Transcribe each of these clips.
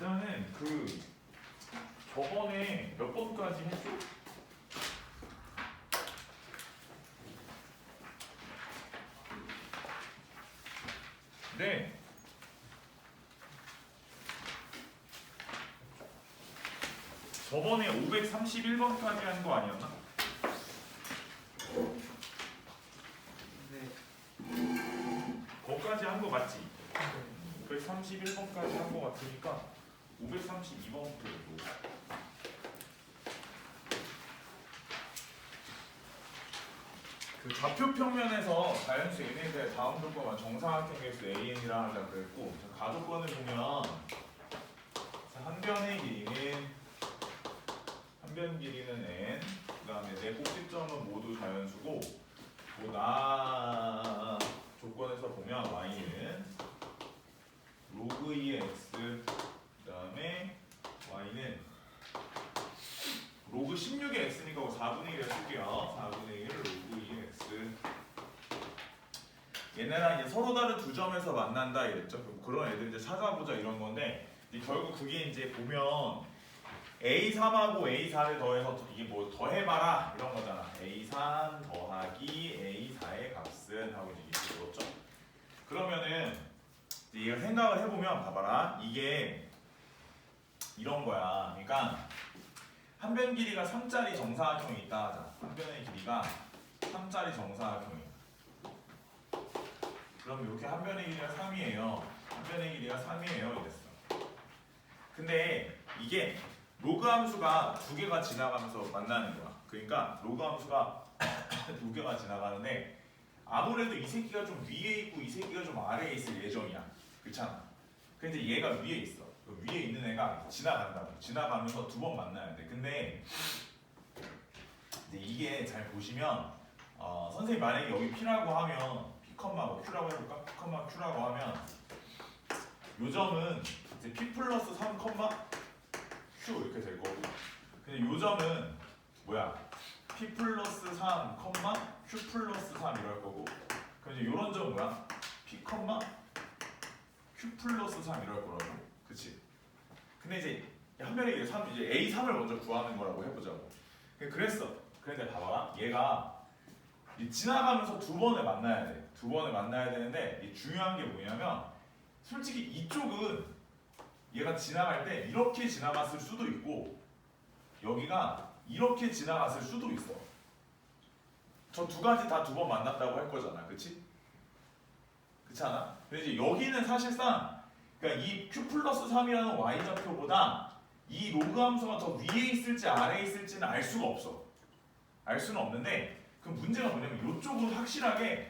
일단은 저번에 몇 번까지 했죠? 네. 저번에 531번까지 한 거 아니었나? 네. 거기까지 한 거 맞지? 531번까지 한 거 같으니까 532번부터 그 좌표 평면에서 자연수 n에 대해 다음 조건만 정사각형 개수 an이라 하자 그랬고, 가조건을 보면 한 변의 길이는 n, 그 다음에 내 꼭지점은 모두 자연수고, 나 조건에서 보면 y는 로그 2의 x, 그 다음에 y는 로그 16의 x니까 4분의 1을 쓸게요. 4분의 1 로그 2의 x. 얘네랑 이제 서로 다른 두 점에서 만난다 이랬죠. 그런 애들 이제 찾아보자 이런 건데, 이제 결국 그게 이제 보면 A3하고 A4를 더해서 이게 뭐 더해봐라 이런 거잖아. A3 더하기 A4의 값은 하고 이제 이렇죠. 그러면은 이걸 생각을 해보면 봐봐라. 이게 이런 거야. 그러니까 한 변 길이가 3짜리 정사각형이 있다 하자. 한 변의 길이가 3짜리 정사각형이야. 그럼 이렇게 한 변의 길이가 3이에요. 한 변의 길이가 3이에요. 이랬어. 근데 이게 로그 함수가 두 개가 지나가면서 만나는 거야. 그러니까 로그 함수가 두 개가 지나가는데 아무래도 이 새끼가 좀 위에 있고 이 새끼가 좀 아래에 있을 예정이야. 그렇잖아. 근데 얘가 위에 있어. 위에 있는 애가 지나간다고. 지나가면서 두 번 만나야 돼. 근데 이게 잘 보시면 선생님 만약에 여기 P라고 하면 P, 뭐 Q라고 해볼까? P, Q라고 하면 요 점은 이제 P 플러스 3, Q 이렇게 될 거고, 근데 요 점은 뭐야? P 플러스 3, Q 플러스 3 이럴 거고, 그럼 이제 요런 점은 뭐야? P, Q 플러스 3 이럴 거라고. 그치? 근데 이제 한 변의 길이 3, 이제 A3을 먼저 구하는 거라고 해보자고. 그랬어. 그런데 봐봐라. 얘가 지나가면서 두 번을 만나야 돼. 두 번을 만나야 되는데 이 중요한 게 뭐냐면, 솔직히 이쪽은 얘가 지나갈 때 이렇게 지나갔을 수도 있고 여기가 이렇게 지나갔을 수도 있어. 저 두 가지 다 두 번 만났다고 할 거잖아. 그치? 그렇지 않아? 근데 이제 여기는 사실상 그러니까 이 Q 플러스 3이라는 Y좌표보다 이 로그 함수가 더 위에 있을지 아래에 있을지는 알 수가 없어. 알 수는 없는데, 그 문제가 뭐냐면 이쪽은 확실하게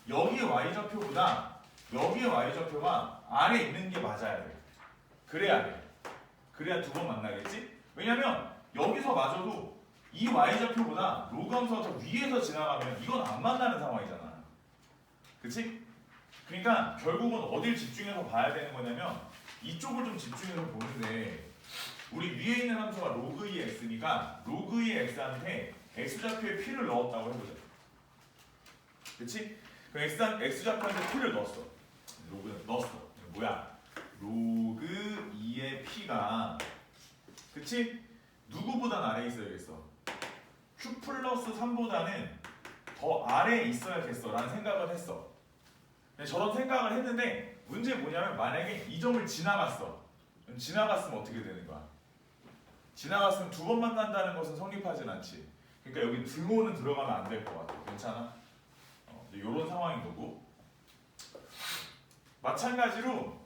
여기의 Y좌표보다 여기의 Y좌표가 아래에 있는 게 맞아야 돼. 그래야 돼. 그래야 두 번 만나겠지? 왜냐면 여기서 마저도 이 Y좌표보다 로그 함수가 더 위에서 지나가면 이건 안 만나는 상황이잖아. 그치? 그러니까 결국은 어딜 집중해서 봐야 되는 거냐면 이쪽을 좀 집중해서 보는데, 우리 위에 있는 함수가 로그 2의 x니까 로그 2의 x한테 x좌표에 p를 넣었다고 해보자. 그치? 그럼 x좌표한테 p를 넣었어. 로그는 넣었어. 뭐야? 로그 2의 p가, 그치? 누구보단 아래에 있어야겠어. q 플러스 3보다는 더 아래에 있어야겠어 라는 생각을 했어. 저런 생각을 했는데 문제 뭐냐면, 만약에 이 점을 지나갔어. 지나갔으면 어떻게 되는 거야? 지나갔으면 두 번 만난다는 것은 성립하진 않지. 그러니까 여기 등호는 들어가면 안 될 것 같아. 괜찮아? 이런 상황인 거고, 마찬가지로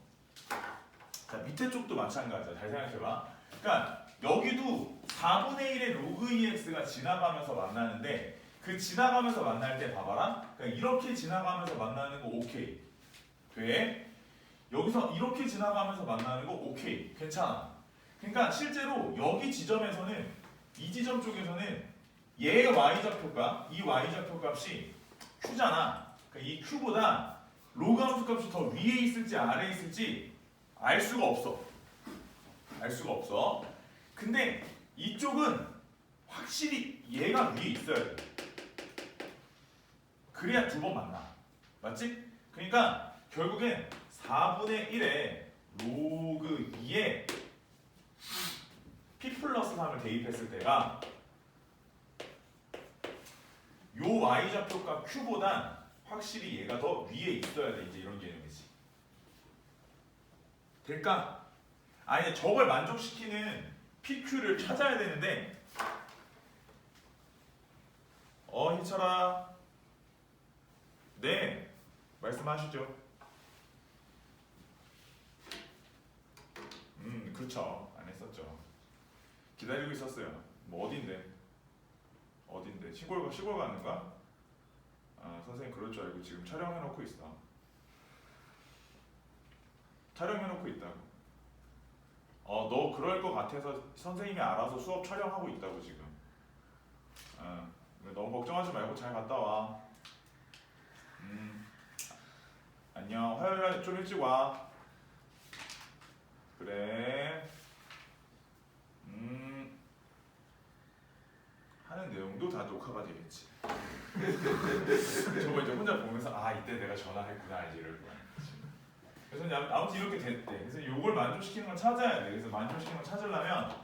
자, 밑에 쪽도 마찬가지야. 잘 생각해봐. 그러니까 여기도 4분의 1의 로그 2x가 지나가면서 만나는데, 그 지나가면서 만날 때 봐봐라. 그러니까 이렇게 지나가면서 만나는 거 오케이 돼. 여기서 이렇게 지나가면서 만나는 거 오케이 괜찮아. 그러니까 실제로 여기 지점에서는, 이 지점 쪽에서는 얘의 y좌표가, 이 y좌표 값이 q잖아. 그러니까 이 q보다 로그 함수 값이 더 위에 있을지 아래에 있을지 알 수가 없어. 알 수가 없어. 근데 이쪽은 확실히 얘가 위에 있어야 돼. 그래야 두 번 만나. 맞지? 그러니까 결국엔 4분의 1에 로그 2에 p 플러스 3을 대입했을 때가 요 y좌표값 q보단 확실히 얘가 더 위에 있어야 돼. 이제 이런 개념이지. 될까? 아니 저걸 만족시키는 PQ를 찾아야 되는데 희철아 네 말씀하시죠. 그렇죠. 안 했었죠. 기다리고 있었어요. 뭐 어딘데 시골 가는가? 선생님 그럴 줄 알고 지금 촬영해놓고 있어. 촬영해놓고 있다고. 너 그럴 것 같아서 선생님이 알아서 수업 촬영하고 있다고 지금. 너무 걱정하지 말고 잘 갔다 와. 안녕. 화요일날 좀 일찍 와. 그래. 하는 내용도 다 녹화가 되겠지. 저거 이제 혼자 보면서 이때 내가 전화했구나 이제 이럴 거야. 그래서 이제 아무튼 이렇게 됐대. 그래서 이걸 만족시키는 걸 찾아야 돼. 그래서 만족시키는 걸 찾으려면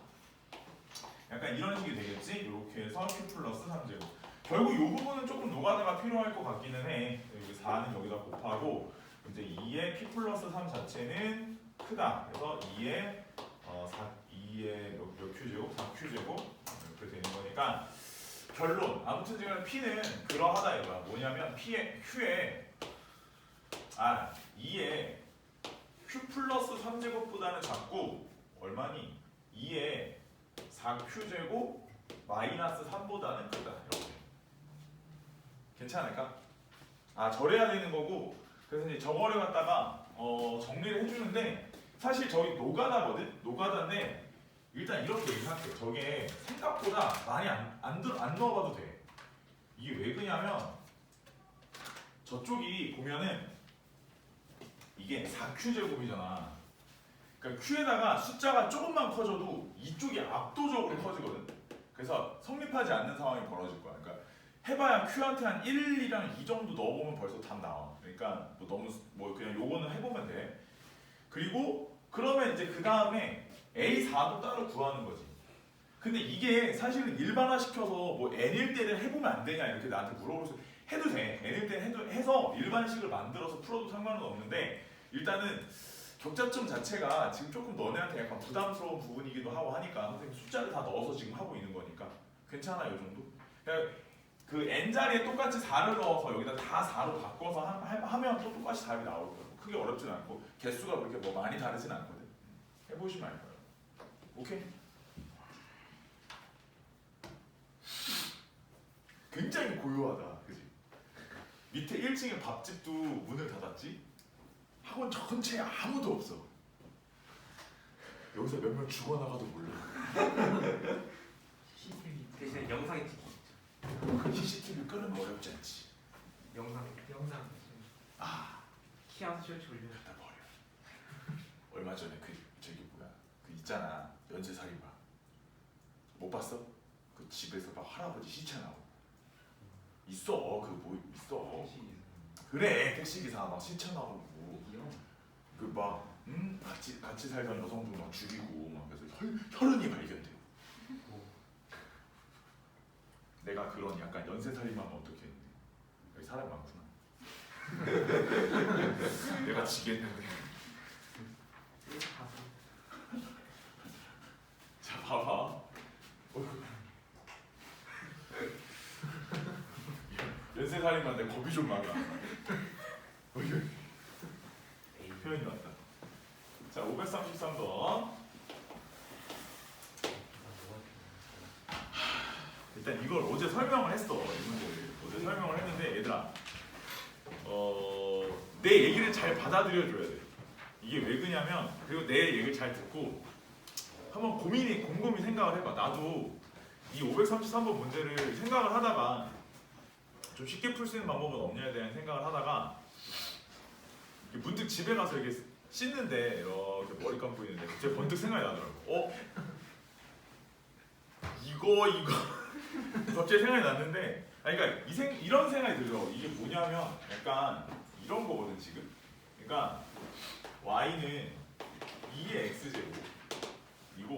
약간 이런 식이 되겠지. 이렇게 해서 q 플러스 3제곱. 결국 이 부분은 조금 노가다가 필요할 것 같기는 해. 여기 4는 여기다 곱하고 이제 2의 p 플러스 3 자체는 크다. 그래서 2의 2의 몇 q제곱? 3q제곱 이렇게 되는 거니까 결론. 아무튼 지금 p는 그러하다 이거야. 뭐냐면 q에 2의 q 플러스 3제곱보다는 작고 얼마니? 2의 4q제곱 마이너스 3보다는 크다. 이렇게. 괜찮을까? 저래야 되는 거고 그래서 이제 저거를 갖다가 정리를 해주는데 사실 저기 노가다거든? 노가다인데 일단 이렇게 생각해. 저게 생각보다 많이 안 넣어봐도 돼. 이게 왜 그러냐면 저쪽이 보면은 이게 4q제곱이잖아. 그러니까 q에다가 숫자가 조금만 커져도 이쪽이 압도적으로 커지거든. 그래서 성립하지 않는 상황이 벌어질 거야. 그러니까 해봐야 q한테 한 1이랑 2 정도 넣어보면 벌써 답 나와. 그러니까 너무 그냥 요거는 해보면 돼. 그리고 그러면 이제 그 다음에 A4도 따로 구하는 거지. 근데 이게 사실은 일반화시켜서 뭐 n일 때를 해보면 안 되냐 이렇게 나한테 물어볼 수 해도 돼. n일 때 해서 일반식을 만들어서 풀어도 상관은 없는데 일단은 격자점 자체가 지금 조금 너네한테 약간 부담스러운 부분이기도 하고 하니까 선생님 숫자를 다 넣어서 지금 하고 있는 거니까 괜찮아 요 정도? 그러니까 그 n자리에 똑같이 4를 넣어서 여기다 다 4로 바꿔서 하면 또 똑같이 답이 나올 거예요. 크게 어렵진 않고 개수가 그렇게 뭐 많이 다르진 않거든. 해보시면 알 거예요. 오케이? 굉장히 고요하다. 그지? 밑에 1층에 밥집도 문을 닫았지? 학원 전체에 아무도 없어. 여기서 몇 명 죽어나가도 몰라. CCTV 대신 영상이 찍히죠. CCTV 끄는 거 어렵지 않지? 영상 키아스 쇼츠 올려. 갖다 버려. 얼마 전에 저기 뭐야 그 있잖아 연쇄살인마 못 봤어? 그 집에서 막 할아버지 시체 나오고 있어. 그 뭐 있어. 그래 택시기사 막 시체 나오고 그 막 같이 살던 여성분 막 죽이고 막 그래서 혈흔이 발견돼. 내가 그런 약간 연쇄살인마면 어떻게 했는데 여기 사람 많구나. 내가 지겠는데. 자 봐봐. 연쇄살인마인데 겁이 좀 많아. 표현이 왔다. 자 533번. 일단 이걸 어제 설명을 했어. 이 문제를 어제 설명을 했는데 얘들아 내 얘기를 잘 받아들여줘야 돼. 이게 왜 그러냐면 그리고 내 얘기를 잘 듣고 한번 곰곰이 생각을 해봐. 나도 이 533번 문제를 생각을 하다가 좀 쉽게 풀 수 있는 방법은 없냐에 대한 생각을 하다가 문득 집에 가서 이렇게 씻는데 이렇게 머리 감고 있는데 갑자기 번뜩 생각이 나더라고. 이거 갑자기 생각이 났는데 그러니까 이런 생각이 들어. 이게 뭐냐면 약간 이런 거거든 지금. 그러니까 y는 2의 x제곱이고,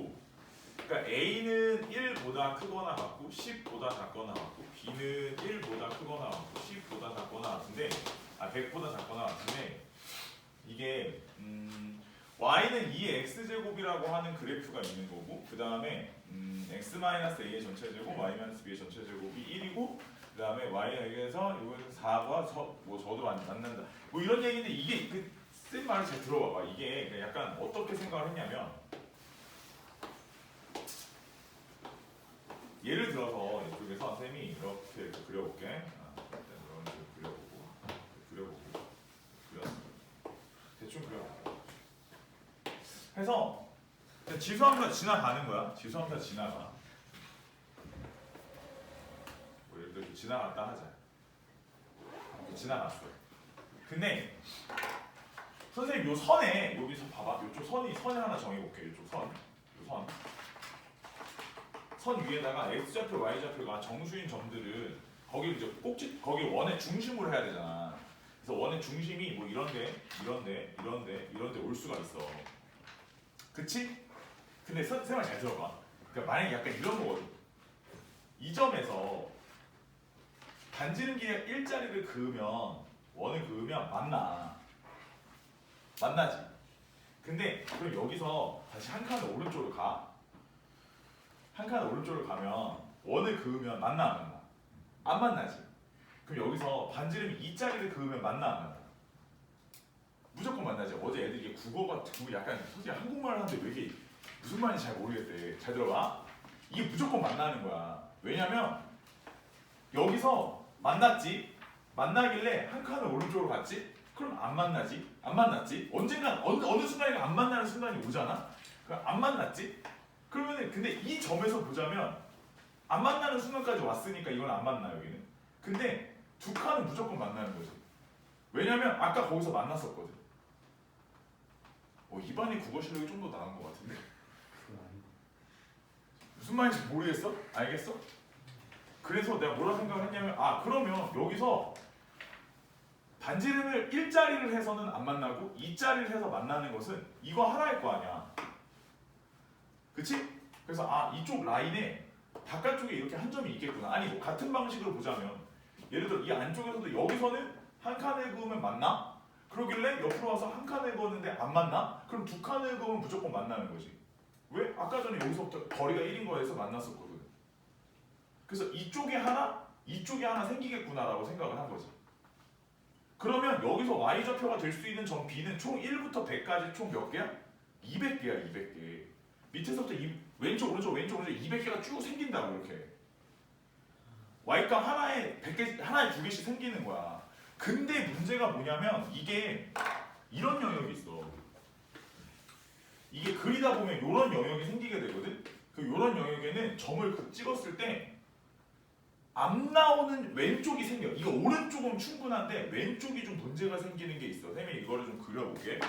그러니까 a는 1보다 크거나 같고 10보다 작거나 같고 b는 1보다 크거나 같고 10보다 작거나 같은데 100보다 작거나 같은데 이게 y는 2의 x제곱이라고 하는 그래프가 있는 거고, 그 다음에 x-a의 전체 제곱, y-b의 전체 제곱이 1이고, 그 다음에 y에서 이거는 4가 저도 만난다. 뭐 이런 얘기인데, 이게 쓴 말을 잘 들어봐봐. 이게 약간 어떻게 생각을 했냐면, 예를 들어서 이쪽에서 쌤이 이렇게 그려볼게. 이런 식으로 그려보고 그렸어. 대충 그려볼게. 해서 지수함수가 지나가는 거야. 지수함수가 지나가. 뭐 예를 들어 지나갔다 하자. 이렇게 지나갔어. 근데 선생님 요 선에 여기서 봐봐. 요쪽 선을 하나 정해볼게. 요쪽 선. 요 선. 선 위에다가 x좌표, y좌표가 정수인 점들은 거기를 이제 거기 원의 중심으로 해야 되잖아. 그래서 원의 중심이 뭐 이런데 올 수가 있어. 그치? 근데 쌤말 잘 들어봐. 그러니까 만약에 약간 이런 거거든. 이 점에서 반지름길의 일자리를 그으면, 원을 그으면 만나지. 근데 그럼 여기서 다시 한 칸을 오른쪽으로 가. 한 칸 오른쪽으로 가면 원을 그으면 만나? 안 만나지. 그럼 여기서 반지름이 이 자리를 그으면 만나? 무조건 만나지. 어제 애들이 국어가 약간 솔직히 한국말 하는데 왜 이게 무슨 말인지 잘 모르겠대. 잘 들어봐. 이게 무조건 만나는 거야. 왜냐면 여기서 만났지. 만나길래 한 칸을 오른쪽으로 갔지. 그럼 안 만났지. 언젠간 어느 순간인가 안 만나는 순간이 오잖아. 그럼 안 만났지. 그러면은 근데 이 점에서 보자면 안 만나는 순간까지 왔으니까 이건 안 만나 여기는. 근데 두 칸은 무조건 만나는 거지. 왜냐면 아까 거기서 만났었거든. 이반이 국어 실력이 좀 더 나은 것 같은데. 무슨 말인지 모르겠어? 알겠어? 그래서 내가 뭐라 생각을 했냐면, 그러면 여기서 반지름을 1자리를 해서는 안 만나고 2자리를 해서 만나는 것은 이거 하나일 거 아니야. 그치? 그래서 이쪽 라인에 바깥쪽에 이렇게 한 점이 있겠구나. 아니 뭐 같은 방식으로 보자면, 예를 들어 이 안쪽에서도 여기서는 한 칸을 그으면 만나? 그러길래 옆으로 와서 한 칸을 그었는데 안 만나? 그럼 두 칸을 그으면 무조건 만나는 거지. 왜? 아까 전에 여기서부터 거리가 1인 거에서 만났었거든. 그래서 이쪽에 하나 생기겠구나라고 생각을 한 거지. 그러면 여기서 y좌표가 될 수 있는 점 b는 총 1부터 100까지 총 몇 개야? 200개야, 200개. 밑에서부터 왼쪽 오른쪽 200개가 쭉 생긴다고 이렇게. y값 하나에 100개, 하나에 2개씩 생기는 거야. 근데 문제가 뭐냐면 이게 이런 영역이 있어. 이게 그리다 보면 이런 영역이 생기게 되거든. 이런 영역에는 점을 찍었을 때 안 나오는 왼쪽이 생겨. 이거 오른쪽은 충분한데 왼쪽이 좀 문제가 생기는 게 있어. 쌤이 이거를 좀 그려볼게.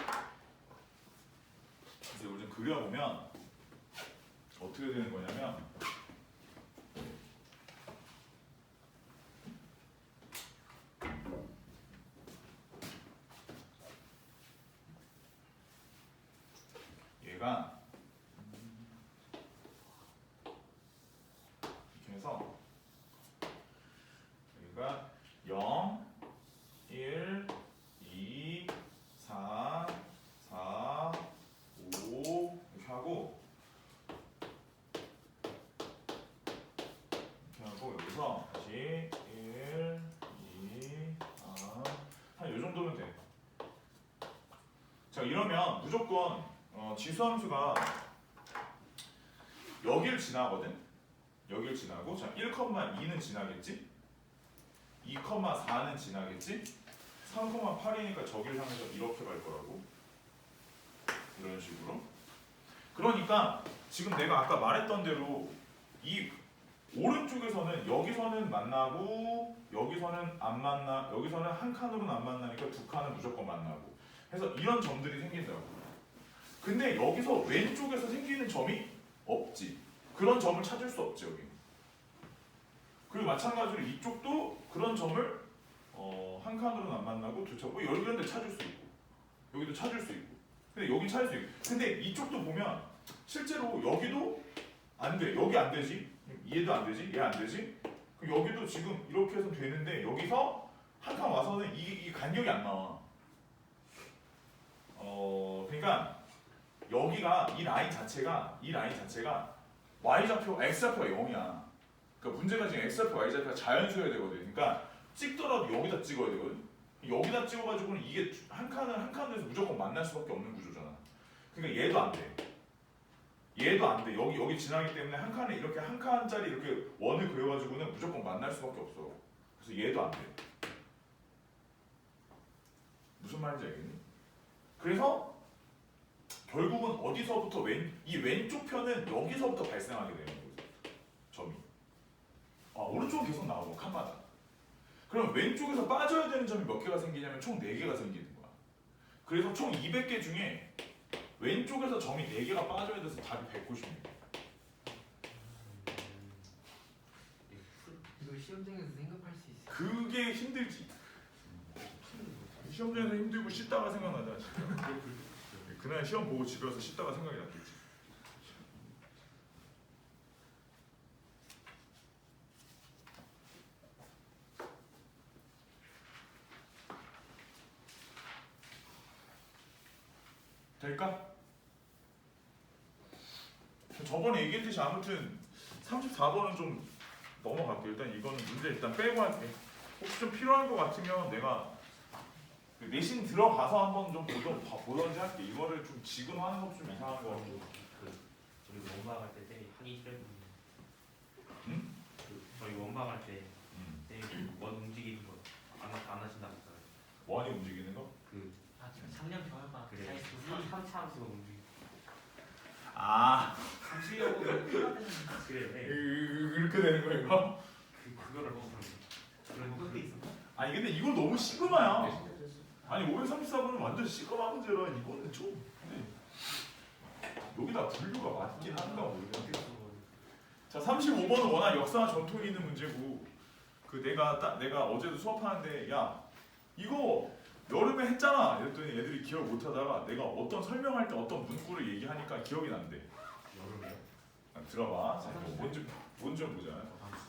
그래서 이걸 좀 그려보면 어떻게 되는 거냐면, 얘가 이렇게 해서 여기가 0, 1, 2, 4, 4, 5 이렇게 하고 여기서 다시 1, 2, 4 한 요 정도면 돼. 자, 이러면 무조건 지수함수가 여길 지나거든. 여길 지나고, 자 1,2는 지나겠지. 2,4는 지나겠지. 3,8이니까 저길 향해서 이렇게 갈 거라고. 이런 식으로. 그러니까 지금 내가 아까 말했던 대로 이 오른쪽에서는 여기서는 만나고 여기서는 안 만나, 여기서는 한 칸으로는 안 만나니까 두 칸은 무조건 만나고 해서 이런 점들이 생긴다고. 근데 여기서 왼쪽에서 생기는 점이 없지. 그런 점을 찾을 수 없지 여기. 그리고 마찬가지로 이쪽도 그런 점을 한 칸으로는 안 만나고 두 칸, 이런 데 찾을 수 있고 여기도 찾을 수 있고. 근데 여기 찾을 수 있고. 근데 이쪽도 보면 실제로 여기도 안 돼. 여기 안 되지. 얘도 안 되지. 얘 안 되지. 그럼 여기도 지금 이렇게 해서 되는데 여기서 한 칸 와서는 이게 간격이 안 나와. 그러니까 여기가 이 라인 자체가 y좌표, x좌표가 0이야. 그러니까 문제가 지금 x좌표, y좌표가 자연수여야 되거든. 그러니까 찍더라도 여기다 찍어야 되거든. 여기다 찍어가지고는 이게 한 칸에서 무조건 만날 수밖에 없는 구조잖아. 그러니까 얘도 안 돼. 얘도 안 돼. 여기 지나기 때문에 한 칸에 이렇게 한 칸짜리 이렇게 원을 그려가지고는 무조건 만날 수밖에 없어. 그래서 얘도 안 돼. 무슨 말인지 알겠니? 그래서 결국은 어디서부터 이 왼쪽 편은 여기서부터 발생하게 되는 거죠. 점이. 오른쪽은 계속 나오고 칸마다. 그럼 왼쪽에서 빠져야 되는 점이 몇 개가 생기냐면 총 4개가 생기는 거야. 그래서 총 200개 중에 왼쪽에서 점이 4개가 빠져야 돼서 답이 190입니다. 이거 시험장에서 생각할 수 있어. 그게 힘들지. 시험장에서 힘들고 씻다가 생각나잖아 진짜. 그날 시험 보고 집에 와서 씻다가 생각이 났겠지. 될까? 저번에 얘기했듯이 아무튼 34번은 좀 넘어갈게. 일단 이거는 문제 일단 빼고 할게. 혹시 좀 필요한 것 같으면 내가 내신 들어가서 한번 좀 보던지 할게. 이거를 좀 지금 하는 것 좀 이상한 거 같고. 저희 원방할 때 쌤이 하기 싫은. 응? 저희 원방할 때 쌤이 원 움직이는 거 안 하신다고 했잖아요. 원이 움직이는 거? 지금 3년 교환만 그래. 3차 수가 움직이. 감시려고 그래. 이렇게 되는 거야 이거? 그거를 보면 그런 것도 있어. 아니 근데 이건 너무 시그마야. 아니 534번은 완전 시그마 문제라 이거는 좀 여기다 분류가 맞긴 한가 모르겠는데. 자 35번은 워낙 역사와 전통이 있는 문제고 내가 어제도 수업하는데 야 이거 여름에 했잖아 이랬더니 애들이 기억 못하다가 내가 어떤 설명할 때 어떤 문구를 얘기하니까 기억이 난대. 여름에요? 들어봐. 자, 뭔지 보자.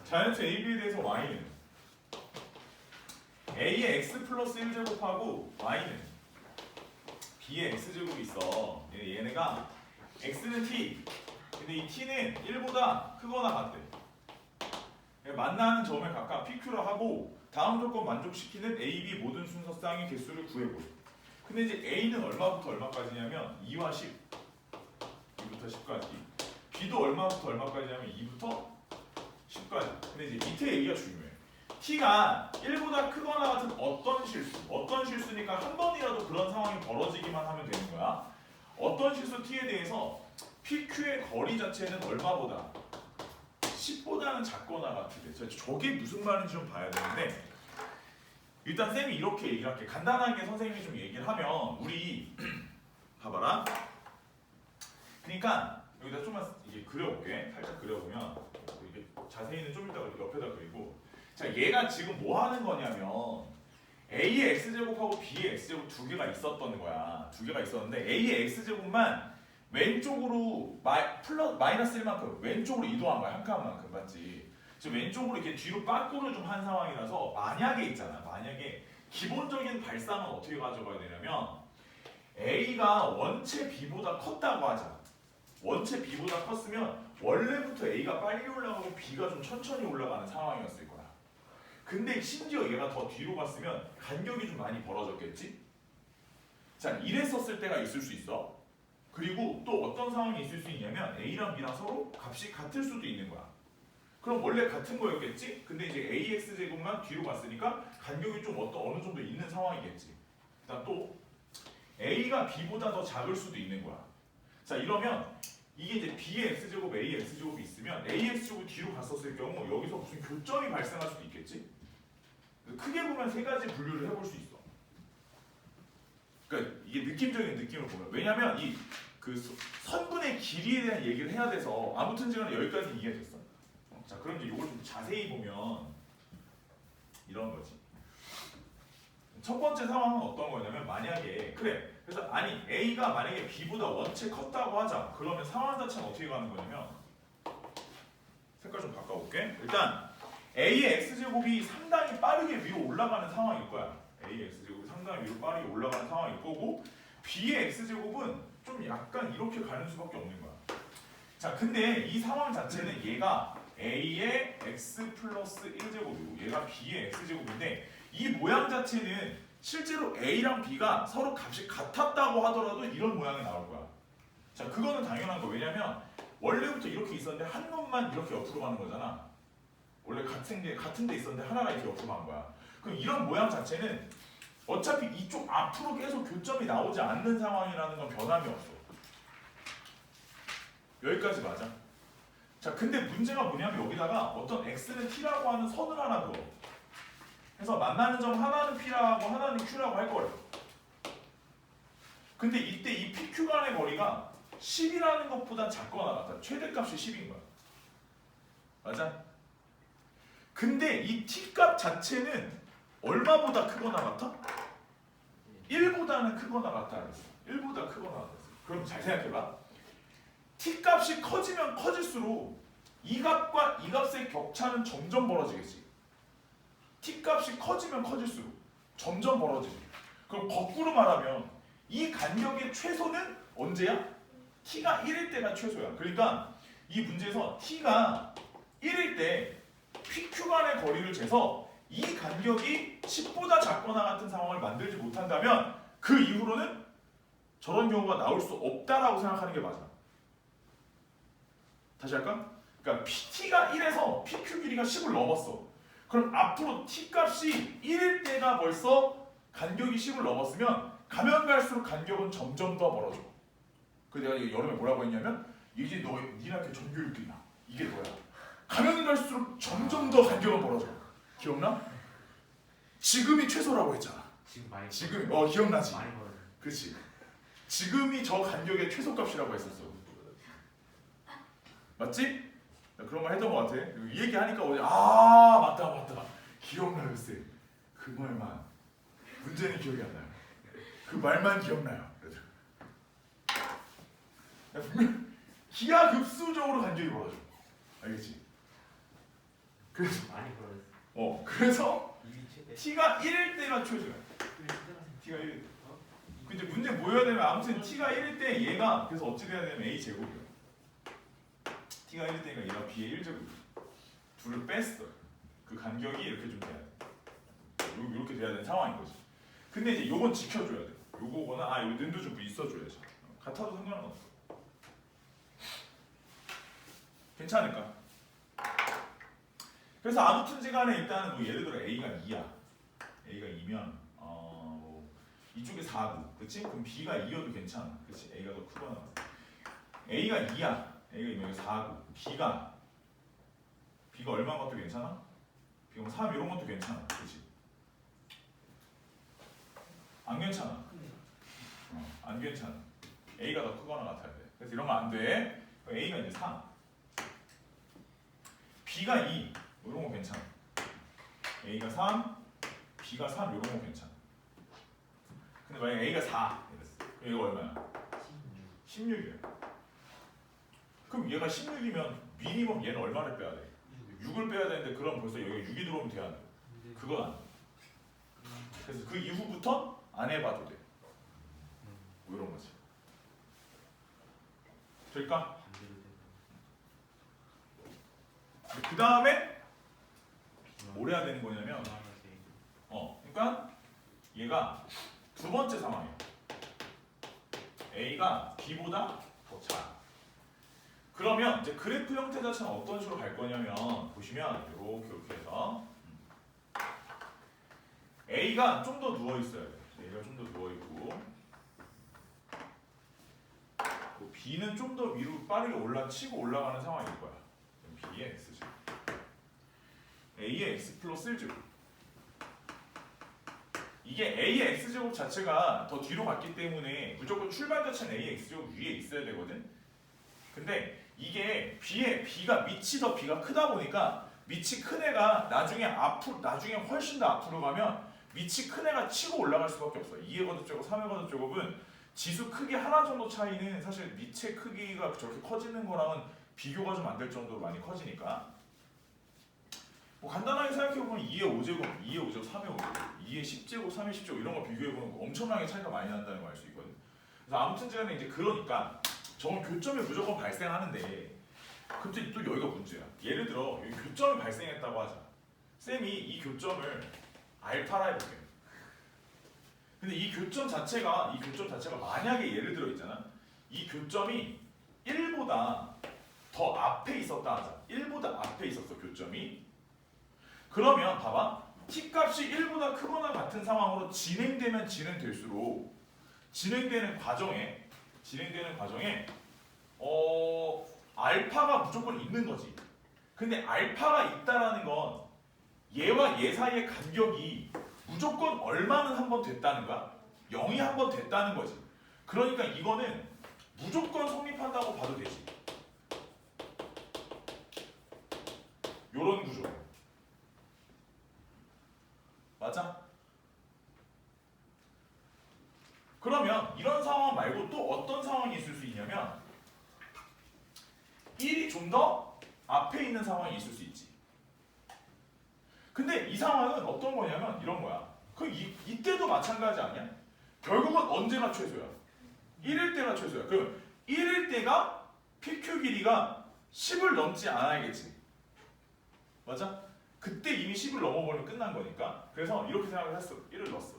자연수 AB에 대해서 y는 a의 x 플러스 1제곱하고 y는 b의 x제곱이 있어. 얘네가 x는 t 근데 이 t는 1보다 크거나 같대. 만나는 점을 각각 PQ로 하고 다음 조건 만족시키는 A, B 모든 순서 쌍의 개수를 구해보래. 근데 이제 A는 얼마부터 얼마까지냐면 2와 10 2부터 10까지 B도 얼마부터 얼마까지냐면 2부터 10까지. 근데 이제 밑에 얘기가 중요해. T가 1보다 크거나 같은 어떤 실수니까 한 번이라도 그런 상황이 벌어지기만 하면 되는 거야. 어떤 실수 T에 대해서 PQ의 거리 자체는 얼마보다 10보다는 작거나 같은데 저게 무슨 말인지 좀 봐야 되는데 일단 쌤이 이렇게 얘기를 할게. 간단하게 선생님이 좀 얘기를 하면 우리 봐봐라. 그러니까 여기다 좀만 이게 그려볼게. 살짝 그려보면 이게 자세히는 좀 이따가 옆에다 그리고 자 얘가 지금 뭐 하는 거냐면 A의 X제곱하고 B의 X제곱 두 개가 있었던 거야. 두 개가 있었는데 A의 X제곱만 왼쪽으로 마이너스 1만큼 왼쪽으로 이동한 거야. 한 칸만큼 맞지? 지금 왼쪽으로 이렇게 뒤로 빠꾸를 좀 한 상황이라서 만약에 기본적인 발상은 어떻게 가져가야 되냐면 A가 원체 B보다 컸다고 하자. 원체 B보다 컸으면 원래부터 A가 빨리 올라가고 B가 좀 천천히 올라가는 상황이었을 거야. 근데 심지어 얘가 더 뒤로 갔으면 간격이 좀 많이 벌어졌겠지? 자, 이랬었을 때가 있을 수 있어. 그리고 또 어떤 상황이 있을 수 있냐면 A랑 B랑 서로 값이 같을 수도 있는 거야. 그럼 원래 같은 거였겠지? 근데 이제 AX제곱만 뒤로 갔으니까 간격이 좀 어느 정도 있는 상황이겠지. 그다음 또 A가 B보다 더 작을 수도 있는 거야. 자, 이러면 이게 이제 B의 X제곱, A의 X제곱이 있으면 AX제곱이 뒤로 갔었을 경우 여기서 무슨 교점이 발생할 수도 있겠지? 크게 보면 세 가지 분류를 해볼 수 있어. 그러니까 이게 느낌적인 느낌을 보면 왜냐면 이 그 선분의 길이에 대한 얘기를 해야 돼서 아무튼지간에 여기까지 이해됐어. 자, 그럼 이제 이걸 좀 자세히 보면 이런 거지. 첫 번째 상황은 어떤 거냐면 만약에 그래 그래서 아니 A가 만약에 B보다 원체 컸다고 하자. 그러면 상황 자체는 어떻게 가는 거냐면 색깔 좀 바꿔볼게. 일단 A의 x제곱이 상당히 빠르게 위로 올라가는 상황일 거야. A의 x제곱이 상당히 위로 빠르게 올라가는 상황일 거고 B의 x제곱은 좀 약간 이렇게 가는 수밖에 없는 거야. 자, 근데 이 상황 자체는 얘가 A의 x 플러스 1제곱이고 얘가 B의 x제곱인데 이 모양 자체는 실제로 A랑 B가 서로 값이 같았다고 하더라도 이런 모양이 나올 거야. 자, 그거는 당연한 거. 왜냐면 원래부터 이렇게 있었는데 한 놈만 이렇게 옆으로 가는 거잖아. 원래 같은 데 있었는데 하나가 이렇게 옆으로 간 거야. 그럼 이런 모양 자체는 어차피 이쪽 앞으로 계속 교점이 나오지 않는 상황이라는 건 변함이 없어. 여기까지 맞아. 자, 근데 문제가 뭐냐면 여기다가 어떤 x는 t라고 하는 선을 하나 그어. 그래서 만나는 점 하나는 p라고 하나는 q라고 할 거예요. 근데 이때 이 pq 간의 거리가 10이라는 것보다 작거나 같아. 최대값이 10인 거야. 맞아? 근데 이 t값 자체는 얼마보다 크거나 같아? 1보다는 크거나 같다 그랬어. 1보다 크거나 같았어. 그럼 잘 생각해봐. t값이 커지면 커질수록 이 값과 이 값의 격차는 점점 벌어지겠지. t값이 커지면 커질수록 점점 벌어지지. 그럼 거꾸로 말하면 이 간격의 최소는 언제야? t가 1일 때가 최소야. 그러니까 이 문제에서 t가 1일 때 pq 간의 거리를 재서 이 간격이 10보다 작거나 같은 상황을 만들지 못한다면 그 이후로는 저런 경우가 나올 수 없다라고 생각하는 게 맞아. 다시 할까? 그러니까 t가 1에서 pq 길이가 10을 넘었어. 그럼 앞으로 t값이 1일 때가 벌써 간격이 10을 넘었으면 가면 갈수록 간격은 점점 더 멀어져. 그래서 내가 여름에 뭐라고 했냐면 이게 니한테 전교육이야. 이게 너야. 가면 갈수록 점점 더 간격은 멀어져. 기억나? 지금이 최소라고 했잖아. 지금 많이 지금 기억나지? 많이 벌어. 그렇지. 지금이 저 간격의 최소값이라고 했었어. 맞지? 그런 말 했던 것 같아. 이 얘기하니까 맞다. 기억나요, 쌤. 그 말만. 문제는 기억이 안 나요. 그 말만 기억나요. 그래서 분명 기하급수적으로 간격이 벌어져. 알겠지? 그래서 많이 벌어. 그래서 이미 최대. t가 1일 때가 최소야. t가 1일 때. 근데 문제 뭐여야 되면 아무튼 t가 1일 때 얘가 그래서 어찌 돼야 되면 a 제곱이야. t가 1일 때니까 얘가 b의 1제곱. 둘을 뺐어. 그 간격이 이렇게 좀 돼야 돼. 이렇게 돼야 되는 상황인 거지. 근데 이제 요건 지켜줘야 돼. 요거거나 요 는도 좀 있어줘야지. 같아도 상관은 없어. 괜찮을까? 그래서 아무튼지 간에 일단은 뭐 예를 들어 a가 2야. a가 2면 이쪽에 4고, 그치? 그럼 b가 2여도 괜찮아. 그치? a가 더 크거나. a가 2야. a가 2면 4고, b가 얼마인 것도 괜찮아? b가 3 이런 것도 괜찮아. 그치? 안 괜찮아. 안 괜찮아. a가 더 크거나 같아야 돼. 그래서 이러면 안 돼. a가 이제 3. b가 2. 이런 거 괜찮아. a가 3, b가 3 이런 거 괜찮아. 근데 만약에 a가 4 이랬어. 그럼 얘가 얼마야? 16이야. 그럼 얘가 16이면 미니멈 얘는 얼마를 빼야 돼? 6을 빼야 되는데 그럼 벌써 여기 6이 들어오면 돼야 돼. 그건 안 돼. 그래서 그 이후부터 안 해봐도 돼. 뭐 이런 거지. 될까? 그 다음에 뭘 해야 되는 거냐면 그러니까 얘가 두 번째 상황이야. A가 B보다 더 작아. 그러면 이제 그래프 형태 자체는 어떤 식으로 갈 거냐면 보시면 이렇게 해서 A가 좀 더 누워 있어야 돼. A가 좀 더 누워 있고 B는 좀 더 위로 빠르게 치고 올라가는 상황일 거야. B의 x제곱, A의 x 플러스 1제곱. 이게 A의 x제곱 자체가 더 뒤로 갔기 때문에 무조건 출발 자체는 A의 x제곱 위에 있어야 되거든. 근데 이게 B가 밑이 더 B가 크다 보니까 밑이 큰 애가 나중에 훨씬 더 앞으로 가면 밑이 큰 애가 치고 올라갈 수밖에 없어. 2의 거듭제곱, 3의 거듭제곱은 지수 크기 하나 정도 차이는 사실 밑의 크기가 저렇게 커지는 거랑은 비교가 좀 안 될 정도로 많이 커지니까 뭐 간단하게 생각해보면 2의 5제곱, 2의 5제곱, 3의 5제곱, 2의 10제곱, 3의 10제곱 이런 거 비교해보면 엄청나게 차이가 많이 난다는 걸 알 수 있거든. 그래서 아무튼 간에 이제 그러니까 저건 교점이 무조건 발생하는데 근데 또 여기가 문제야. 예를 들어 여기 교점이 발생했다고 하자. 쌤이 이 교점을 알파라 해볼게요. 근데 이 교점 자체가 만약에 예를 들어 있잖아. 이 교점이 1보다 더 앞에 있었다 하자. 1보다 앞에 있었어 교점이. 그러면 봐봐. t 값이 1보다 크거나 같은 상황으로 진행되면 진행될수록 진행되는 과정에 알파가 무조건 있는 거지. 근데 알파가 있다라는 건 얘와 얘 사이의 간격이 무조건 얼마는 한 번 됐다는가? 0이 한 번 됐다는 거지. 그러니까 이거는 무조건 성립한다고 봐도 되지. 요런 구조. 맞아? 그러면 이런 상황 말고 또 어떤 상황이 있을 수 있냐면 1이 좀 더 앞에 있는 상황이 있을 수 있지. 근데 이 상황은 어떤 거냐면 이런 거야. 이때도 마찬가지 아니야? 결국은 언제가 최소야? 1일 때가 최소야. 그럼 1일 때가 PQ 길이가 10을 넘지 않아야겠지. 맞아? 그때 이미 10을 넘어버리면 끝난 거니까. 그래서 이렇게 생각을 했어. 1을 넣었어.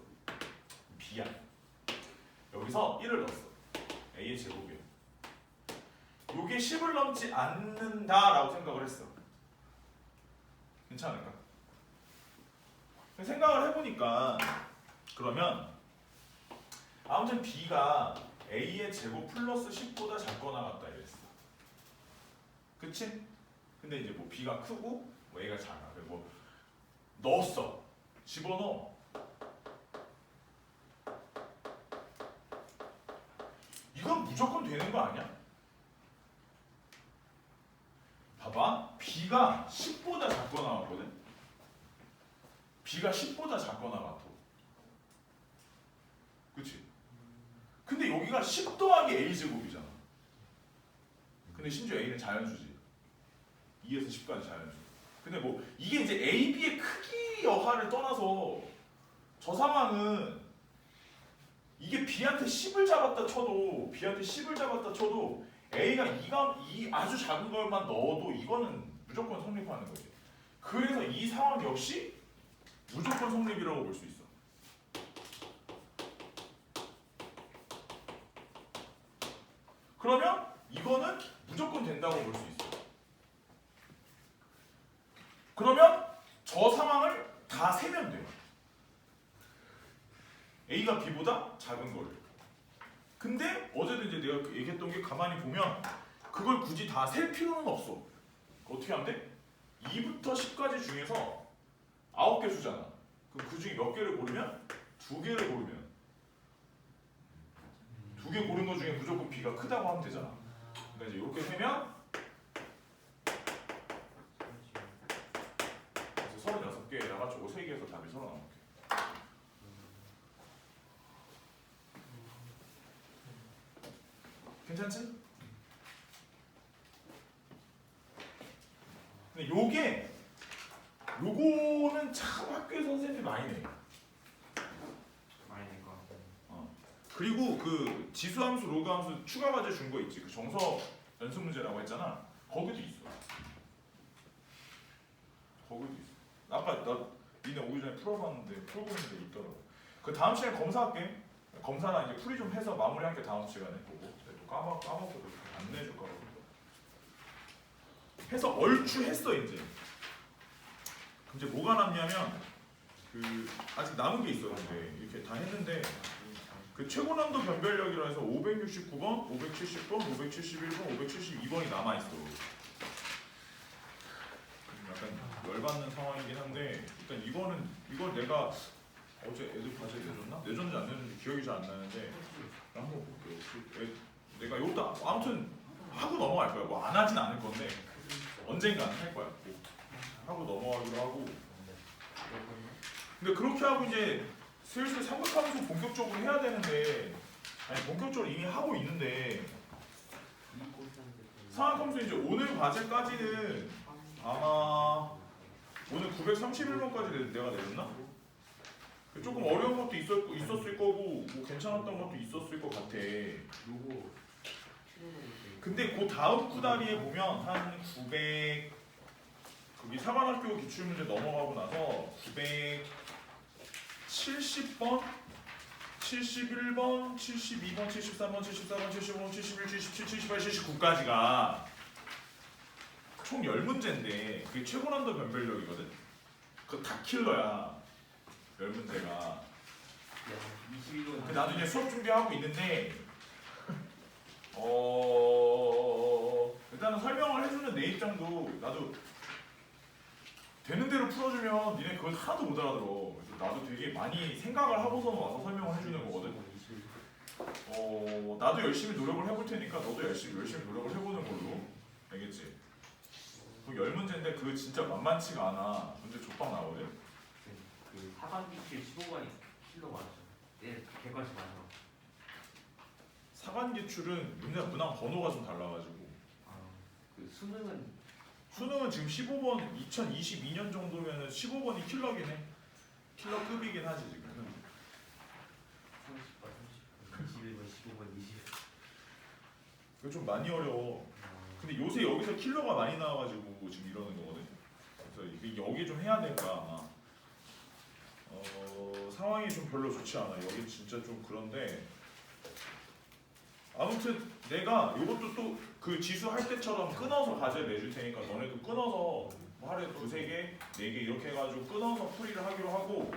B야. 여기서 1을 넣었어. A의 제곱이야. 요게 10을 넘지 않는다라고 생각을 했어. 괜찮을까? 생각을 해보니까 그러면 아무튼 B가 A의 제곱 플러스 10보다 작거나 같다 이랬어. 그치? 근데 이제 뭐 B가 크고 뭐 A가 작아. 그리고 넣었어. 집어넣어. 이건 무조건 되는 거 아니야? 봐봐. B가 10보다 작거나 같거든? B가 10보다 작거나 같아. 그치? 근데 여기가 10 더하기 A제곱이잖아. 근데 심지어 A는 자연수지. 2에서 10까지 자연수. 근데 뭐 이게 이제 A, B의 크기 여하를 떠나서 저 상황은 이게 B한테 10을 잡았다 쳐도 A가 이 아주 작은 것만 넣어도 이거는 무조건 성립하는 거지. 그래서 이 상황 역시 무조건 성립이라고 볼 수 있어. 그러면 이거는 무조건 된다고 볼 수 있어. 그러면 저 상황을 다 세면 돼요. A가 B보다 작은 거를. 근데 어제도 이제 내가 얘기했던 게 가만히 보면 그걸 굳이 다 셀 필요는 없어. 어떻게 하면 돼? 2부터 10까지 중에서 9개 수잖아. 그럼 그 중에 몇 개를 고르면? 2개를 고르면 2개 고른 거 중에 무조건 B가 크다고 하면 되잖아. 그러니까 이제 이렇게 세면 그래서 36개에다가 저거 3개에서 답이 39개. 괜찮지? 근데 요거는 참 학교에서 선생님들이 많이 내. 많이 낼 것 같아요. 그리고 그 지수함수, 로그함수 추가 과제 준 거 있지. 그 정서 연습 문제라고 했잖아. 거기도 있어. 아까 나 니네 오기 전에 풀어봤는데 풀고 있는데 있더라고. 그 다음 시간에 검사할게. 검사나 이제 풀이 좀 해서 마무리할게. 다음 시간에 보고. 또 까먹고 안 내줄까 봐. 해서 얼추 했어 이제. 이제 뭐가 남냐면 그 아직 남은 게 있어. 근데 이렇게 다 했는데 그 최고난도 변별력이라 해서 569번, 570번, 571번, 572번이 남아 있어. 약간 열받는 상황이긴 한데 일단 이걸 내가 어제 애들 과제 내줬는지 안 내줬는지 기억이 잘 안 나는데 한번 볼게요. 내가 요것도 아무튼 하고 넘어갈 거야. 뭐 안 하진 않을 건데 언젠가 할 거야. 하고 넘어가기로 하고. 근데 그렇게 하고 이제 슬슬 삼각함수 본격적으로 해야 되는데 아니 본격적으로 이미 하고 있는데 상학함수 이제 오늘 과제까지는 아마 오늘 931번까지 내가 내렸나? 조금 어려운 것도 있었을 거고 뭐 괜찮았던 것도 있었을 것 같아. 근데 그 다음 구다리에 보면 한 900 거기 사관학교 기출문제 넘어가고 나서 970번, 71번, 72번, 73번, 74번, 75번, 71, 77, 78, 79까지가 총 10문제인데 그게 최고난도 변별력이거든? 그거 다 킬러야 10문제가. 나도 이제 수업 준비하고 있는데 일단은 설명을 해주는 내 입장도 나도 되는 대로 풀어주면 니네 그걸 하나도 못 알아들어. 그래서 나도 되게 많이 생각을 하고서 와서 설명을 해주는 거거든. 나도 열심히 노력을 해볼 테니까 너도 열심히 노력을 해보는 걸로. 알겠지? 그 10문제인데 그거 진짜 만만치가 않아. 문제 족박 나오거든. 그 사관기출 15번이 킬로 맞죠. 네, 객관식 맞아. 사관기출은 문항 번호가 좀 달라가지고. 그 수능은 지금 15번 2022년 정도면은 15번이 킬러긴 해. 킬러급이긴 하지 지금. 30번, 21번, 15번, 20. 이거 좀 많이 어려워. 근데 요새 여기서 킬러가 많이 나와가지고 지금 이러는 거거든. 그래서 여기 좀 해야 될 거야 아마. 상황이 좀 별로 좋지 않아. 여기 진짜 좀 그런데. 아무튼 내가 이것도 또 그 지수 할 때처럼 끊어서 과제를 내줄 테니까 너네도 끊어서 뭐 하루에 2, 3개, 4개 이렇게 해가지고 끊어서 풀이를 하기로 하고.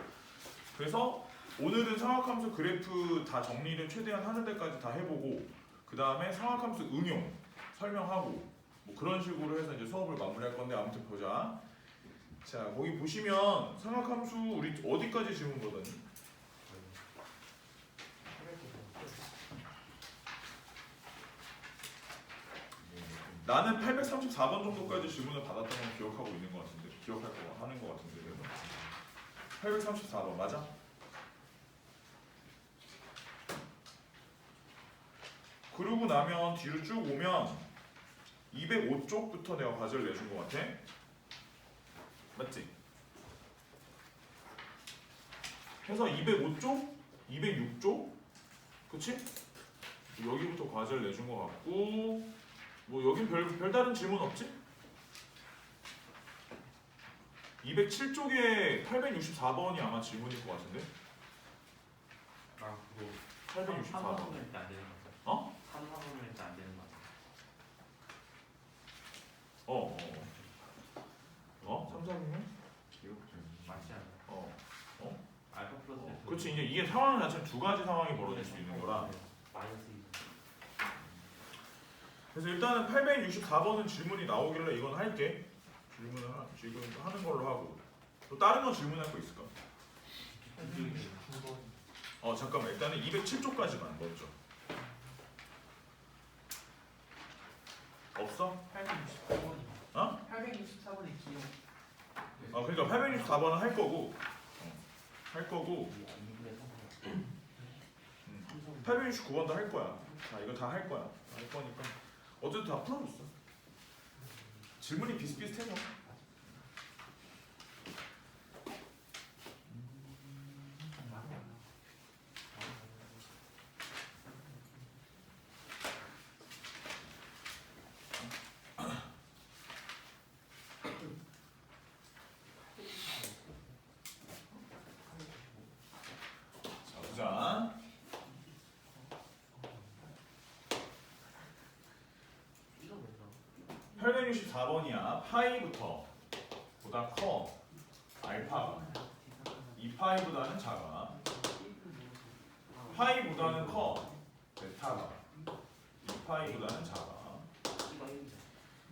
그래서 오늘은 상학함수 그래프 다 정리를 최대한 하는 데까지 다 해보고 그 다음에 상학함수 응용 설명하고 뭐 그런 식으로 해서 이제 수업을 마무리할 건데 아무튼 보자. 자 거기 보시면 상학함수 우리 어디까지 지운 거더니? 나는 834번 정도까지 질문을 받았던 걸 기억하고 있는 것 같은데 하는 것 같은데 834번 맞아? 그러고 나면 뒤로 쭉 오면 205쪽부터 내가 과제를 내준 것 같아. 맞지? 해서 205쪽, 206쪽, 그치? 여기부터 과제를 내준 것 같고 뭐 여긴 별다른 질문 없지? 207쪽에 864번이 아마 질문일 것 같은데? 그거 864번. 3학번일 때안 되는 거 같아. 어? 3학번일 때안 되는 거 같아. 3, 4분면? 기억 좀 맞지 않아? 알파 플러스. 그렇지. 이게 상황 자체는 두 가지 상황이 벌어질 수 있는 거라. 마이너스 2. 그래서 일단은 864번은 질문이 나오길래 이건 할게. 지금 하는 걸로 하고. 또 다른 거 질문할 거 있을까? 잠깐만. 일단은 207쪽까지만 먼저. 없어? 864번이. 어? 864번이 기억. 그러니까 864번은 할 거고. 869번도 할 거야. 자, 이거 다 할 거야. 할 거니까. 어쨌든 다 풀어줬어. 질문이 비슷비슷해서. 자, 864번이야. 파이부터 보다 커. 알파가 2파이보다는 작아. 파이보다는 커. 베타가 2파이보다는 작아.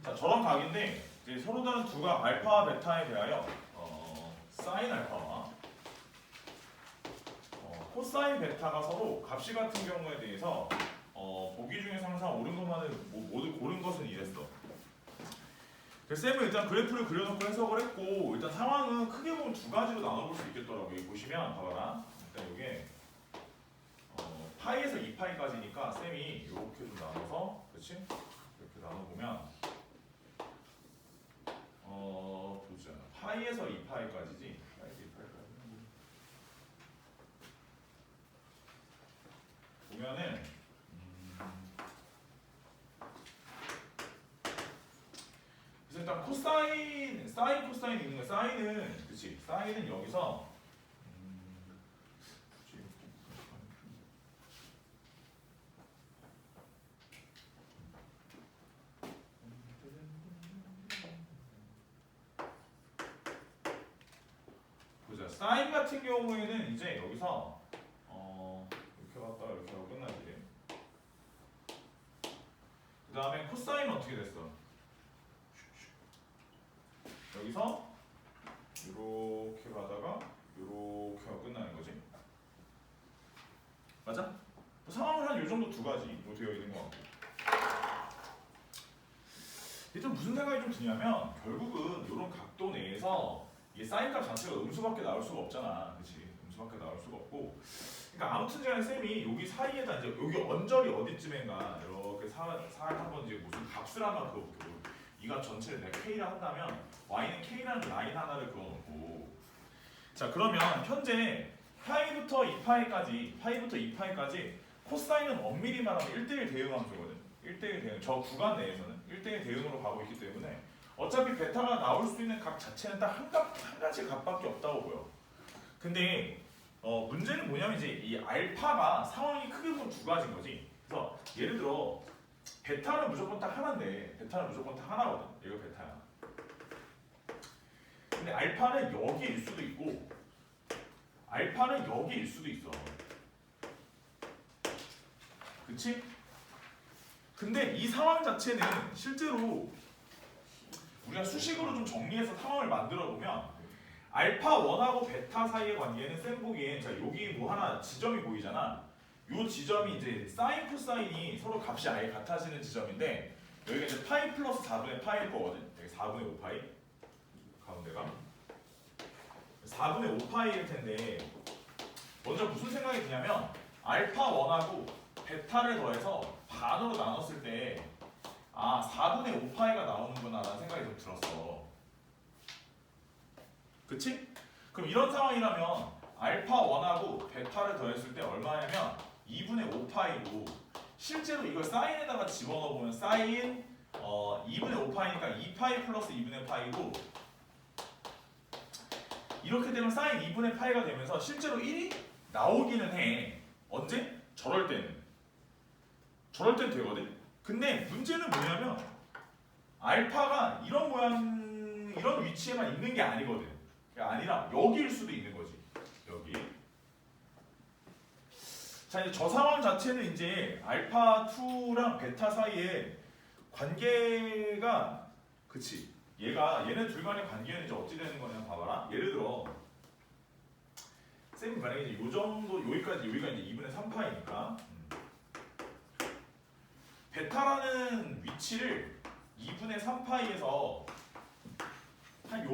자, 저런 각인데 이제 서로 다른 두 각 알파와 베타에 대하여 사인 알파와 코사인 베타가 서로 값이 같은 경우에 대해서 보기 중에서 항상 옳은 것만을 모두 고른 것은 이랬어. 그래서 쌤은 일단 그래프를 그려놓고 해석을 했고 일단 상황은 크게 보면 두 가지로 나눠볼 수 있겠더라고. 여기 보시면 봐봐라. 일단 이게 파이에서 2파이까지니까 쌤이 이렇게 좀 나눠서, 그렇지? 이렇게 나눠보면 보자. 파이에서 2파이까지지. 파이에서 2파이까지. 보면은 그래서 일단 코사인, 사인, 코사인 있는 거야. 사인은, 그치? 사인은 여기서 보자. 사인 같은 경우에는 이제 여기서 이렇게 갔다가 이렇게 하고 끝나지. 그 다음에 코사인은 어떻게 됐어? 여기서 이렇게 가다가 이렇게 하고 끝나는 거지. 맞아? 상황은 한 요 정도 두 가지 되어 있는 것 같고. 일단 무슨 생각이 좀 드냐면 결국은 이런 각도 내에서 이게 사인값 자체가 음수밖에 나올 수가 없잖아, 그렇지? 음수밖에 나올 수가 없고. 그러니까 아무튼 간에 쌤이 여기 사이에다 이제 여기 언저리 어디쯤인가 이렇게 사인 한번 이제 무슨 값을 하나 그어볼게. 이 값 전체를 내가 k라 한다면 y는 k라는 라인 하나를 그어놓고. 자 그러면 현재 파이부터 2파이까지 코사인은 엄밀히 말하면 1대1 대응 함수거든. 1대1 대응. 저 구간 내에서는 1대1 대응으로 가고 있기 때문에 어차피 베타가 나올 수 있는 값 자체는 딱 한 가지 값밖에 없다고 보여. 근데 문제는 뭐냐면 이제 이 알파가 상황이 크게 보면 두 가지인 거지. 그래서 예를 들어 베타는 무조건 딱 하나인데 베타는 무조건 딱 하나거든. 얘가 베타야. 근데 알파는 여기일 수도 있고 알파는 여기일 수도 있어. 그치? 근데 이 상황 자체는 실제로 우리가 수식으로 좀 정리해서 상황을 만들어 보면 알파 1하고 베타 사이의 관계는 쌤 보기엔 자 여기 뭐 하나 지점이 보이잖아. 요 지점이 이제 사인 코사인이 서로 값이 아예 같아지는 지점인데 여기가 이제 파이 플러스 4분의 파이일 거거든. 여기 4분의 5파이 가운데가 4분의 5파이일 텐데 먼저 무슨 생각이 드냐면 알파 1하고 베타를 더해서 반으로 나눴을 때 4분의 5파이가 나오는구나 라는 생각이 좀 들었어. 그치? 그럼 이런 상황이라면 알파 1하고 베타를 더했을 때 얼마냐면 2분의 5파이고 실제로 이걸 사인에다가 집어넣어보면 사인 2분의 5파이니까 2파이 플러스 2분의 파이고 이렇게 되면 사인 2분의 파이가 되면서 실제로 1이 나오기는 해. 언제? 저럴 때는 되거든. 근데 문제는 뭐냐면 알파가 이런 모양 이런 위치에만 있는 게 아니거든. 아니라 여기일 수도 있는 거지. 여기. 자 이제 저 상황 자체는 이제 알파 2랑 베타 사이에 관계가 그치. 얘네 둘 간의 관계는 이제 어찌 되는 거냐 봐봐라. 예를 들어 쌤이 만약에 이제 요 정도 여기가 이제 2분의 3파이니까 베타라는 위치를 2분의 3파이에서 한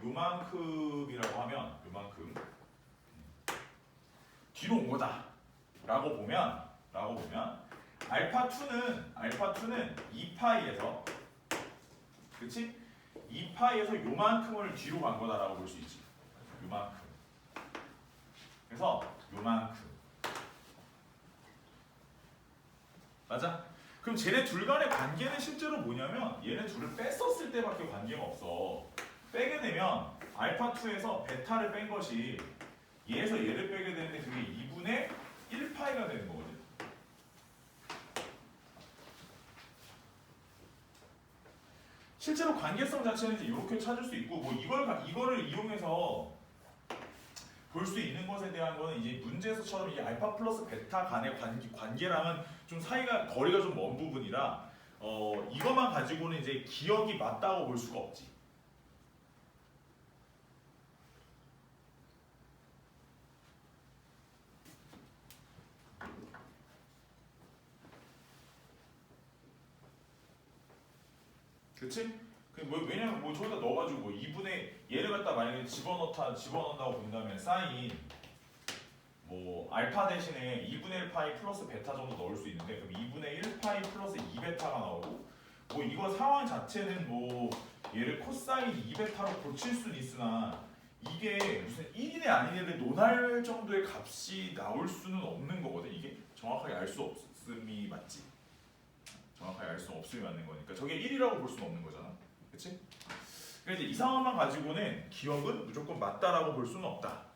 요만큼이라고 하면 요만큼 뒤로 온 거다 라고 보면 알파 2는 2파이에서 그치? 2파이에서 요만큼을 뒤로 간 거다라고 볼 수 있지. 요만큼. 그래서 요만큼. 맞아? 그럼 쟤네 둘 간의 관계는 실제로 뭐냐면 얘네 둘을 뺐었을 때밖에 관계가 없어. 빼게 되면 알파2에서 베타를 뺀 것이 얘에서 얘를 빼게 되는데 그게 2분의 1파이가 되는 거거든. 실제로 관계성 자체는 이제 이렇게 찾을 수 있고 뭐 이거를 이용해서 볼 수 있는 것에 대한 거는 이제 문제에서처럼 이 알파 플러스 베타 간의 관계랑은 좀 사이가 거리가 좀 먼 부분이라 이것만 가지고는 이제 기억이 맞다고 볼 수가 없지. 그치? 왜냐면 뭐 저기다 넣어가지고 2분의 얘를 갖다 만약에 집어넣는다고 본다면 사인 뭐 알파 대신에 2분의 1 파이 플러스 베타 정도 넣을 수 있는데 그럼 2분의 1 파이 플러스 2베타가 나오고 뭐 이거 상황 자체는 뭐 얘를 코사인 2베타로 고칠 수는 있으나 이게 무슨 1이네 아니네를 논할 정도의 값이 나올 수는 없는 거거든. 이게 정확하게 알 수 없음이 맞지. 정확하게 알 수 없음이 맞는 거니까 저게 1이라고 볼 수는 없는 거잖아. 그치? 그래서 이 상황만 가지고는 기억은 무조건 맞다라고 볼 수는 없다.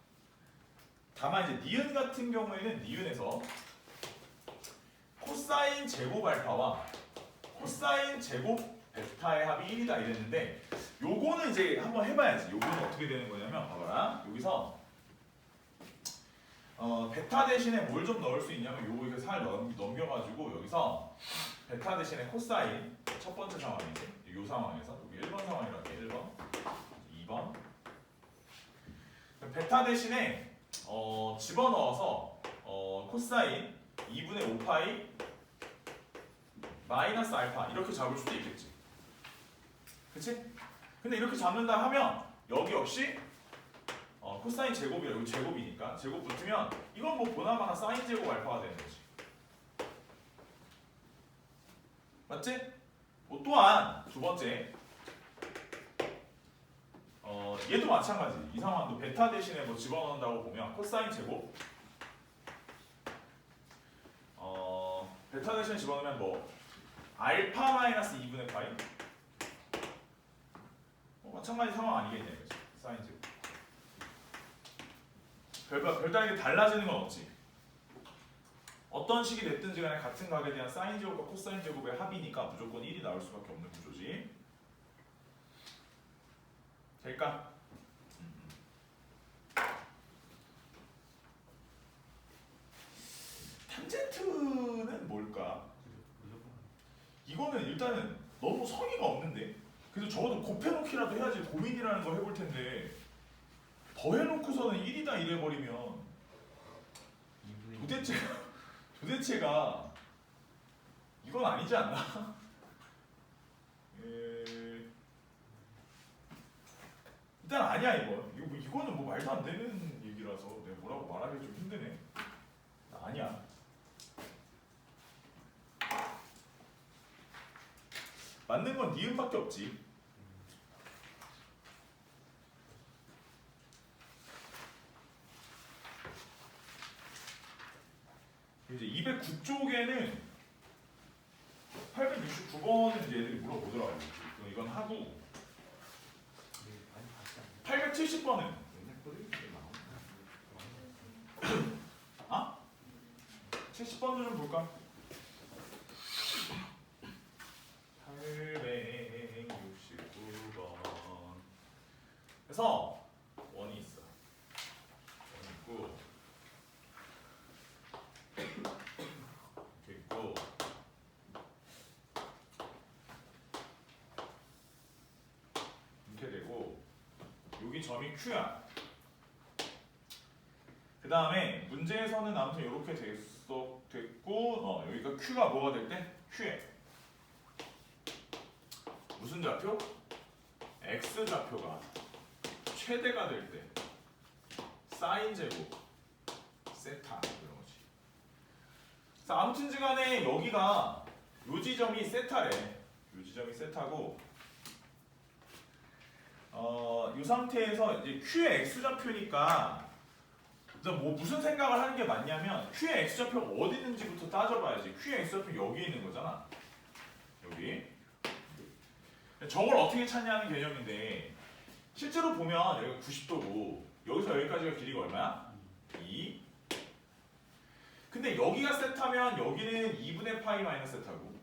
다만 이제 니은 같은 경우에는 니은에서 코사인 제곱 알파와 코사인 제곱 베타의 합이 1이다 이랬는데 요거는 이제 한번 해봐야지. 요거는 어떻게 되는 거냐면 봐봐라. 여기서 베타 대신에 뭘 좀 넣을 수 있냐면 요거 이렇게 살 넘겨가지고 여기서 베타 대신에 코사인 첫 번째 상황이지. 요 상황에서 여기 1번 상황이라 할게. 1번 2번 베타 대신에 집어넣어서 코사인 2분의 5파이 마이너스 알파 이렇게 잡을 수도 있겠지. 그치? 근데 이렇게 잡는다 하면 여기 역시 코사인 제곱이라 여기 제곱이니까 제곱 붙으면 이건 뭐 보나마나 사인 제곱 알파가 되는 거지. 맞지? 뭐 또한 두 번째 얘도 마찬가지. 이 상황도 베타 대신에 뭐 집어넣는다고 보면 코사인 제곱 베타 대신에 집어넣으면 뭐 알파 마이너스 2분의 파이 마찬가지 상황 아니겠냐 이거지. 사인 제곱 별다르게 달라지는 건 없지. 어떤 식이 됐든지 간에 같은 각에 대한 사인 제곱과 코사인 제곱의 합이니까 무조건 1이 나올 수밖에 없는 구조지. 될까? 탄젠트는 뭘까? 이거는 일단은 너무 성의가 없는데 그래서 적어도 곱해놓기라도 해야지 고민이라는 걸 해볼 텐데 더 해놓고서는 1이다 이래버리면 도대체가 이건 아니지 않나? 일단 아니야 이거는 뭐 말도 안 되는 얘기라서 내가 뭐라고 말하기 좀 힘드네. 아니야. 맞는 건 니은밖에 없지. 이제 209쪽에는 869번은 이제 애들이 물어보더라고. 이건 하고 870번은 아? 70번도 좀 볼까? 869번 그래서 원이 있어. 원 있고 이렇게 있고 이렇게 되고 여기 점이 Q야. 그 다음에 문제에서는 아무튼 이렇게 됐고 여기가 Q가 뭐가 될 때? Q에 무슨 좌표? X 좌표가 최대가 될 때 사인 제곱 세타 이런 거지. 자, 아무튼지간에 여기가 요 지점이 세타래. 요 지점이 세타고 이 상태에서 이제 Q의 X 좌표니까 뭐 무슨 생각을 하는 게 맞냐면 Q의 X 좌표가 어디 있는지부터 따져봐야지. Q의 X 좌표 여기에 있는 거잖아. 여기. 저걸 어떻게 찾냐는 개념인데 실제로 보면 여기가 90도고 여기서 여기까지가 길이가 얼마야? 2. 근데 여기가 세타면 여기는 2분의 파이 마이너스 세타고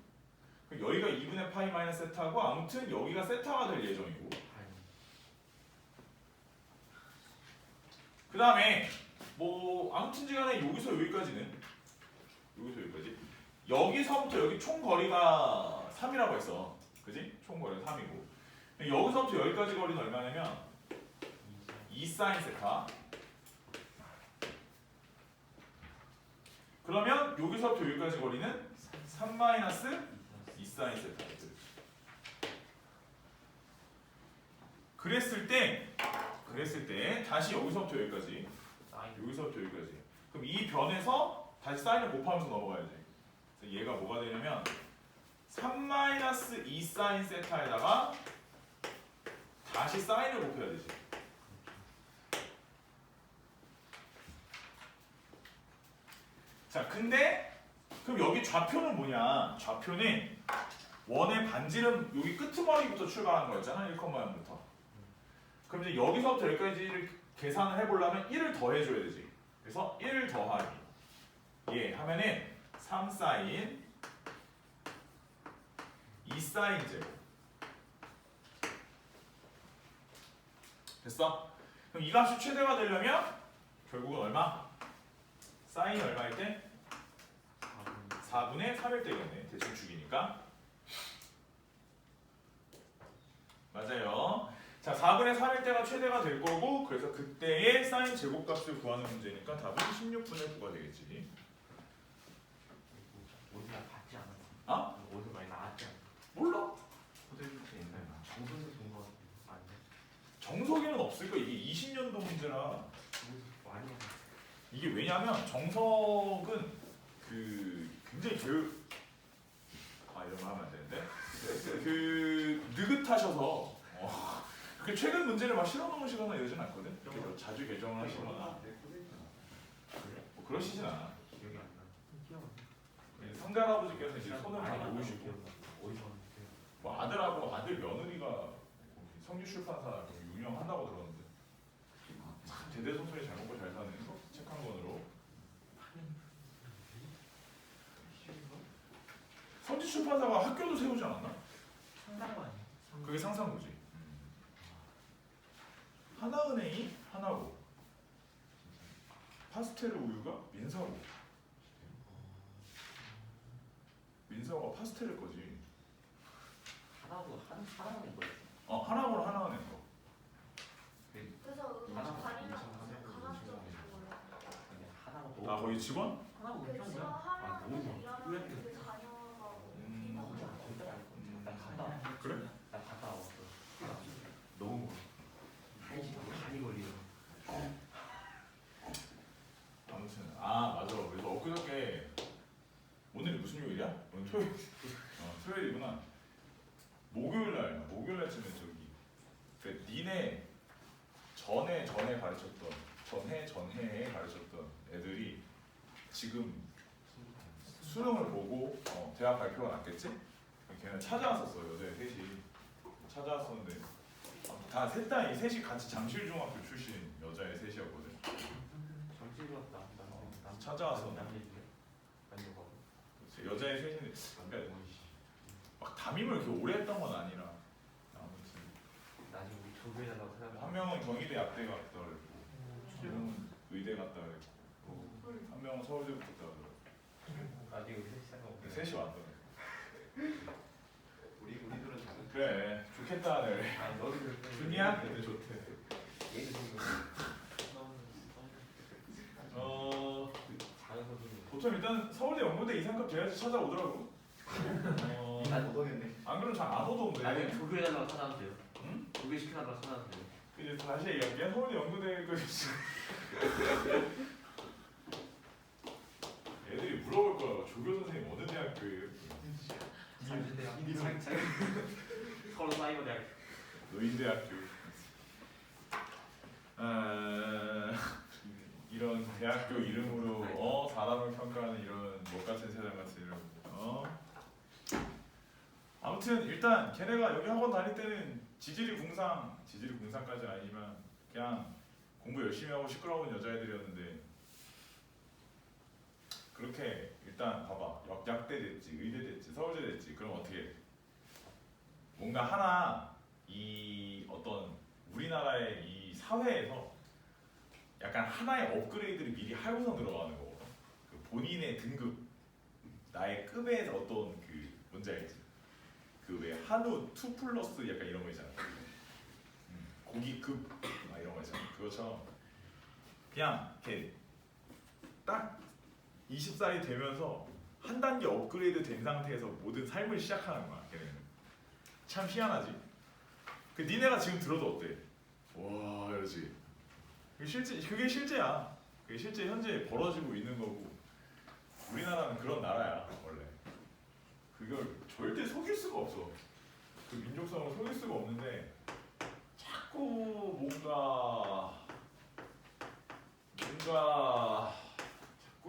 여기가 2분의 파이 마이너스 세타고 아무튼 여기가 세타가 될 예정이고 그 다음에 뭐 아무튼지간에 여기서 여기까지는 여기서부터 여기 총 거리가 3이라고 했어. 그지? 총 거리가 3이고 여기서부터 여기까지 거리는 얼마냐면 2 사인 세타. 그러면 여기서부터 여기까지 거리는 3 마이너스 2 사인 세타. 그랬을 때 다시 여기서부터 여기까지 그럼 그럼 이 변에서 다시 사인을 곱하면서 넘어가야지. 그래서 얘가 뭐가 되냐면 3-2 사인 세타에다가 다시 사인을 곱해야 되지. 자, 근데 그럼 여기 좌표는 뭐냐? 좌표는 원의 반지름 여기 끄트머리부터 출발한 거였잖아. 1,0부터. 그럼 이제 여기서부터 여기까지를 계산을 해보려면 1을 더해줘야 되지. 그래서 1 더하기 예 하면은 3사인 2사인 제곱. 됐어? 그럼 이 값이 최대가 되려면 결국은 얼마? 사인이 얼마일 때? 4분의 3일 때겠네. 대충 주기니까. 맞아요. 자, 4분의 3일 때가 최대가 될 거고, 그래서 그때의 사인 제곱값을 구하는 문제니까 답은 16분의 9가 되겠지. 어디가 받지 않았어? 어? 어디 많이 나왔지 않았어? 몰라. 옛날에 정선생 본거 같은데. 정석에는 없을 거야. 이게 20년도 문제라. 많이 했어. 이게 왜냐면 정석은 그 굉장히 이런 거 하면 안 되는데 그 느긋하셔서 그 최근 문제를 막 실어놓으시거나 이러진 않거든. 이렇게 뭐 자주 개정을 하시거나 뭐 그러시진 않아. 기억이 안 나. 성gar아버지께서 이제 손을 다 놓으시고 어디서 뭐 아들하고 아들 며느리가 성규출판사 운영한다고 들었는데 참 대대손손이 잘 먹고 잘 사는 책 한 권으로 성지출판사가 학교도 세우지 않았나? 상당한 아니야? 그게 상상구지. 하나은행이 하나고 파스텔 우유가 민서고 민서가 파스텔일 거지. 하나도 하나는 뭐야? 하나고는 하나은행 거. 그래서 하나 다니는 하나도 아 거기 직원? 하나 그 우리 지금 뭐야? 하나는 왜? 일하는 그 자녀하고 나 갔다 그래? 나 갔다 왔어. 너무 멀어. 1시간 반이 걸리는. 아무튼 맞아. 그래서 엊그저께 오늘이 무슨 요일이야? 오늘 토요일. 토요일이구나. 목요일날쯤에 저기 그래 니네 전에 가르쳤던 전해에 가르쳤던 애들이 지금 수능을 보고 대학 발표가 났겠지? 걔는 찾아왔었어. 여자 셋이 찾아왔었는데 다 셋 다 이 셋이 같이 잠실중학교 출신 여자애 셋이었거든. 정신이 없다. 찾아와서 남자들이 남자하고. 여자애 셋인데 그러니까 막 담임을 그렇게 오래 했던 건 아니라 아무튼 나중에 우리 조교해달라고 생각해. 한 명은 경희대 약대 갔다 그랬고 한 명은 의대 갔다 그랬고 한 명은 서울대 갔다 그랬고 나중에 우리 셋이 생각해. 셋이 왔더래. 우리들은 잘. 그래 좋겠다들. 너희들 준이야? 근데 좋대. 얘는 지금 작은 선생님. 보통 일단 서울대 연고대 이상급 돼야지 찾아오더라고. 난 못하겠네. 안 그러면 잘 안 오던데. 나중에 조교해달라고 찾아왔어요. 응? 조교시켜달라고 찾아왔어요. 이제 다시 얘기할게. 서울대 연고대 그 애들이 물어볼 거야. 조교 선생님 어느 대학교예요? 서울 사이버대학교. 노인대학교. 이런 대학교 이름으로 사람을 평가하는 이런 못 같은 세상 같은 이름. 아무튼 일단 걔네가 여기 학원 다닐 때는 지질이 궁상까지는 아니지만 그냥 공부 열심히 하고 시끄러운 여자애들이었는데 그렇게 일단 봐봐. 약대 됐지, 의대 됐지, 서울대 됐지. 그럼 어떻게 돼? 뭔가 하나 이 어떤 우리나라의 이 사회에서 약간 하나의 업그레이드를 미리 하고서 들어가는 거거든. 그 본인의 등급, 나의 급의 어떤 그 뭔지 알지? 그 왜 한우 2+ 약간 이런 거 있잖아. 고기급 이런 거 있잖아. 그것처럼 그냥 이렇게 딱 20살이 되면서 한 단계 업그레이드 된 상태에서 모든 삶을 시작하는 거야. 걔네는. 참 희한하지? 그 니네가 지금 들어도 어때? 와 이러지. 그게 실제야. 그게 실제 현재 벌어지고 있는 거고 우리나라는 그런 나라야 원래. 그걸 절대 속일 수가 없어. 그 민족성을 속일 수가 없는데 자꾸 뭔가 자꾸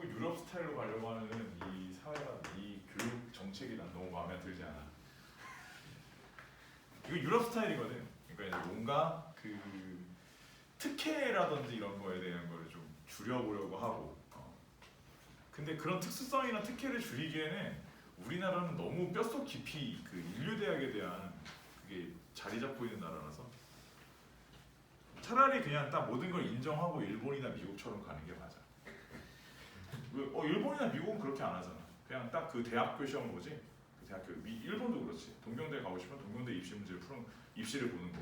유럽 스타일로 가려고 하는 이 사회가 이 교육 정책이 난 너무 마음에 들지 않아. 이거 유럽 스타일이거든. 그러니까 이제 뭔가 그 특혜라든지 이런 거에 대한 거를 좀 줄여보려고 하고. 근데 그런 특수성이나 특혜를 줄이기에는 우리나라는 너무 뼛속 깊이 그 인류대학에 대한 그게 자리 잡고 있는 나라라서 차라리 그냥 딱 모든 걸 인정하고 일본이나 미국처럼 가는 게 맞아. 일본이나 미국은 그렇게 안 하잖아. 그냥 딱 그 대학교 시험을 보지. 그 대학교 일본도 그렇지. 동경대 가고 싶으면 동경대 입시 문제를 입시를 보는 거.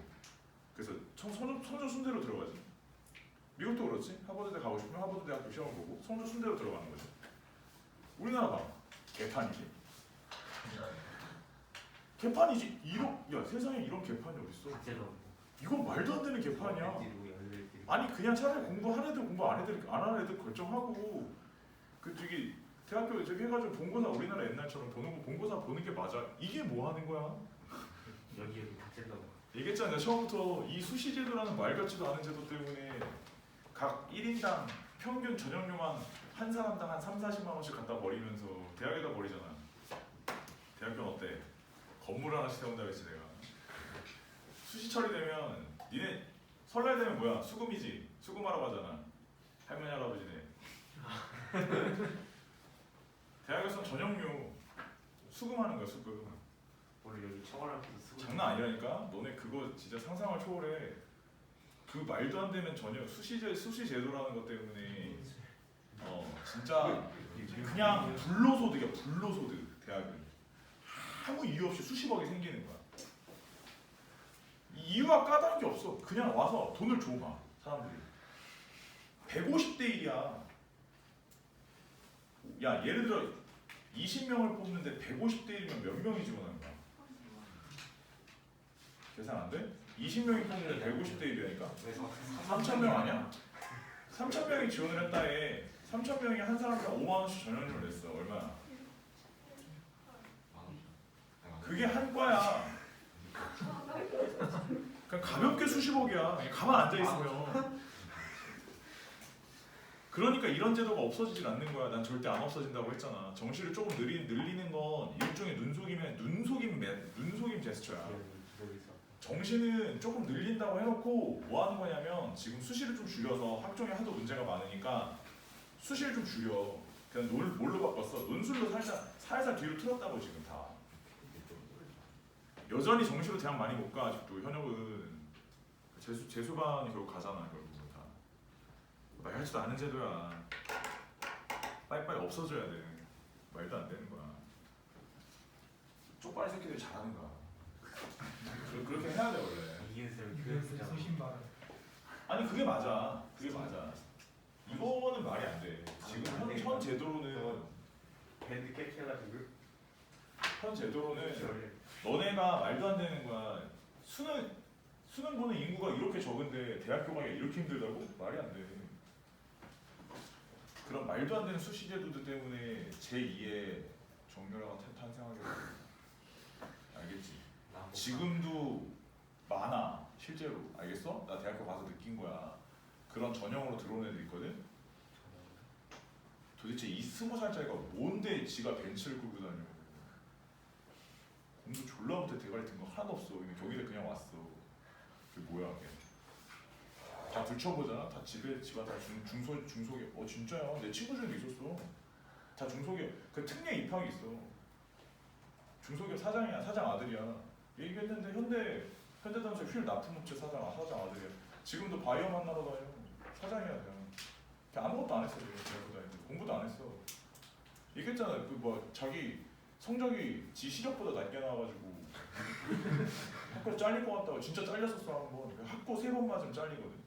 그래서 성적 순대로 들어가지. 미국도 그렇지. 하버드대 가고 싶으면 하버드 대학교 시험을 보고 성적 순대로 들어가는 거지. 우리나라 봐. 개판이지. 개판이지. 야 세상에 이런 개판이 어딨어. 박제도 이건 말도 안 되는 개판이야. 아니 그냥 차라리 공부하는 애들 공부 안 하는 애들 결정하고 그 저기 대학교 저기 해가지고 본고사 우리나라 옛날처럼 보는 거 본고사 보는 게 맞아. 이게 뭐 하는 거야? 여기 박제도 얘기했잖아 처음부터 이 수시 제도라는 말 같지도 않은 제도 때문에 각 1인당 평균 전형료만 한 사람당 한 3-40만 원씩 갖다 버리면서 대학에다 버리잖아. 대학교는 어때? 건물 하나씩 세운다 그랬지 내가. 수시 처리되면 니네 설날 되면 뭐야? 수금이지. 수금하러 가잖아. 할머니 할아버지네. 대학에서는 전형료 수금하는 거야 수금. 오늘 여기 청원학교도 쓰고 장난 아니라니까? 너네 그거 진짜 상상을 초월해. 그 말도 안 되는 수시 제도라는 것 때문에 진짜 그냥 불로소득이야. 불로소득 대학은 아무 이유 없이 수십억이 생기는 거야. 이유가 까다로운 게 없어. 그냥 와서 돈을 줘 봐 사람들이. 150대 1이야. 야 예를 들어 20명을 뽑는데 150대 1이면 몇 명이 지원하는 거야? 계산 안 돼? 20명이 뽑는데 150대 1이라니까? 3,000명 아니야? 3,000명이 지원을 했다에 3,000명이 한 사람당 5만 원씩 전형료를 냈어. 얼마야? 그게 한 과야. 그냥 가볍게 수십억이야. 그냥 가만 앉아 있으면. 그러니까 이런 제도가 없어지질 않는 거야. 난 절대 안 없어진다고 했잖아. 정시를 조금 늘리는 건 일종의 눈속임 제스처야. 정시는 조금 늘린다고 해놓고 뭐 하는 거냐면 지금 수시를 좀 줄여서 학종에 하도 문제가 많으니까 수시를 좀 줄여. 그냥 뭘로 바꿨어? 논술로 살살 뒤로 틀었다고 지금 다. 여전히 정시로 대학 많이 못 가 아직도. 현역은 재수반이 결국 가잖아 결국 다. 말하지도 않은 제도야. 빨리빨리 없어져야 돼. 말도 안 되는 거야. 쪽발이 새끼들이 잘하는 거야. 그렇게 해야 돼 원래. 이은쌤 교육부장 소신발언. 아니 그게 맞아. 그게 맞아. 이거는 말이 안 돼. 지금 현 제도로는 밴드 깨켜가지고 현 제도로는 너네가 말도 안 되는 거야. 수능 보는 인구가 이렇게 적은데 대학교 가기가 이렇게 힘들다고? 말이 안 돼. 그런 말도 안 되는 수시 제도들 때문에 제2의 정교라가 탄생하게 돼. 알겠지? 지금도 많아 실제로. 알겠어? 나 대학교 가서 느낀 거야. 그런 전형으로 들어온 애들 있거든? 도대체 이 20살짜리가 뭔데 지가 벤츠를 끌고 다녀. 공부 졸라 못해. 대가리 든 거 하나도 없어. 근데 경희대 그냥 왔어. 그게 뭐야 그게. 다 들춰보잖아. 다 집안 다 중소기. 진짜야. 내 친구 중에도 있었어. 다 중소기. 그 특례 입학이 있어. 중소기업 사장이야. 사장 아들이야. 얘기했는데 현대단체 휠 납품업체 사장 아들이야. 지금도 바이오 만나러 다녀. 사장이야 그냥 아무것도 안 했어. 대학교 다닐 때 공부도 안 했어. 얘기했잖아. 그 뭐 자기 성적이 지 시력보다 낮게 나와가지고 학교 잘릴 것 같다고. 진짜 잘렸었어 한번. 학고 3번 맞으면 잘리거든.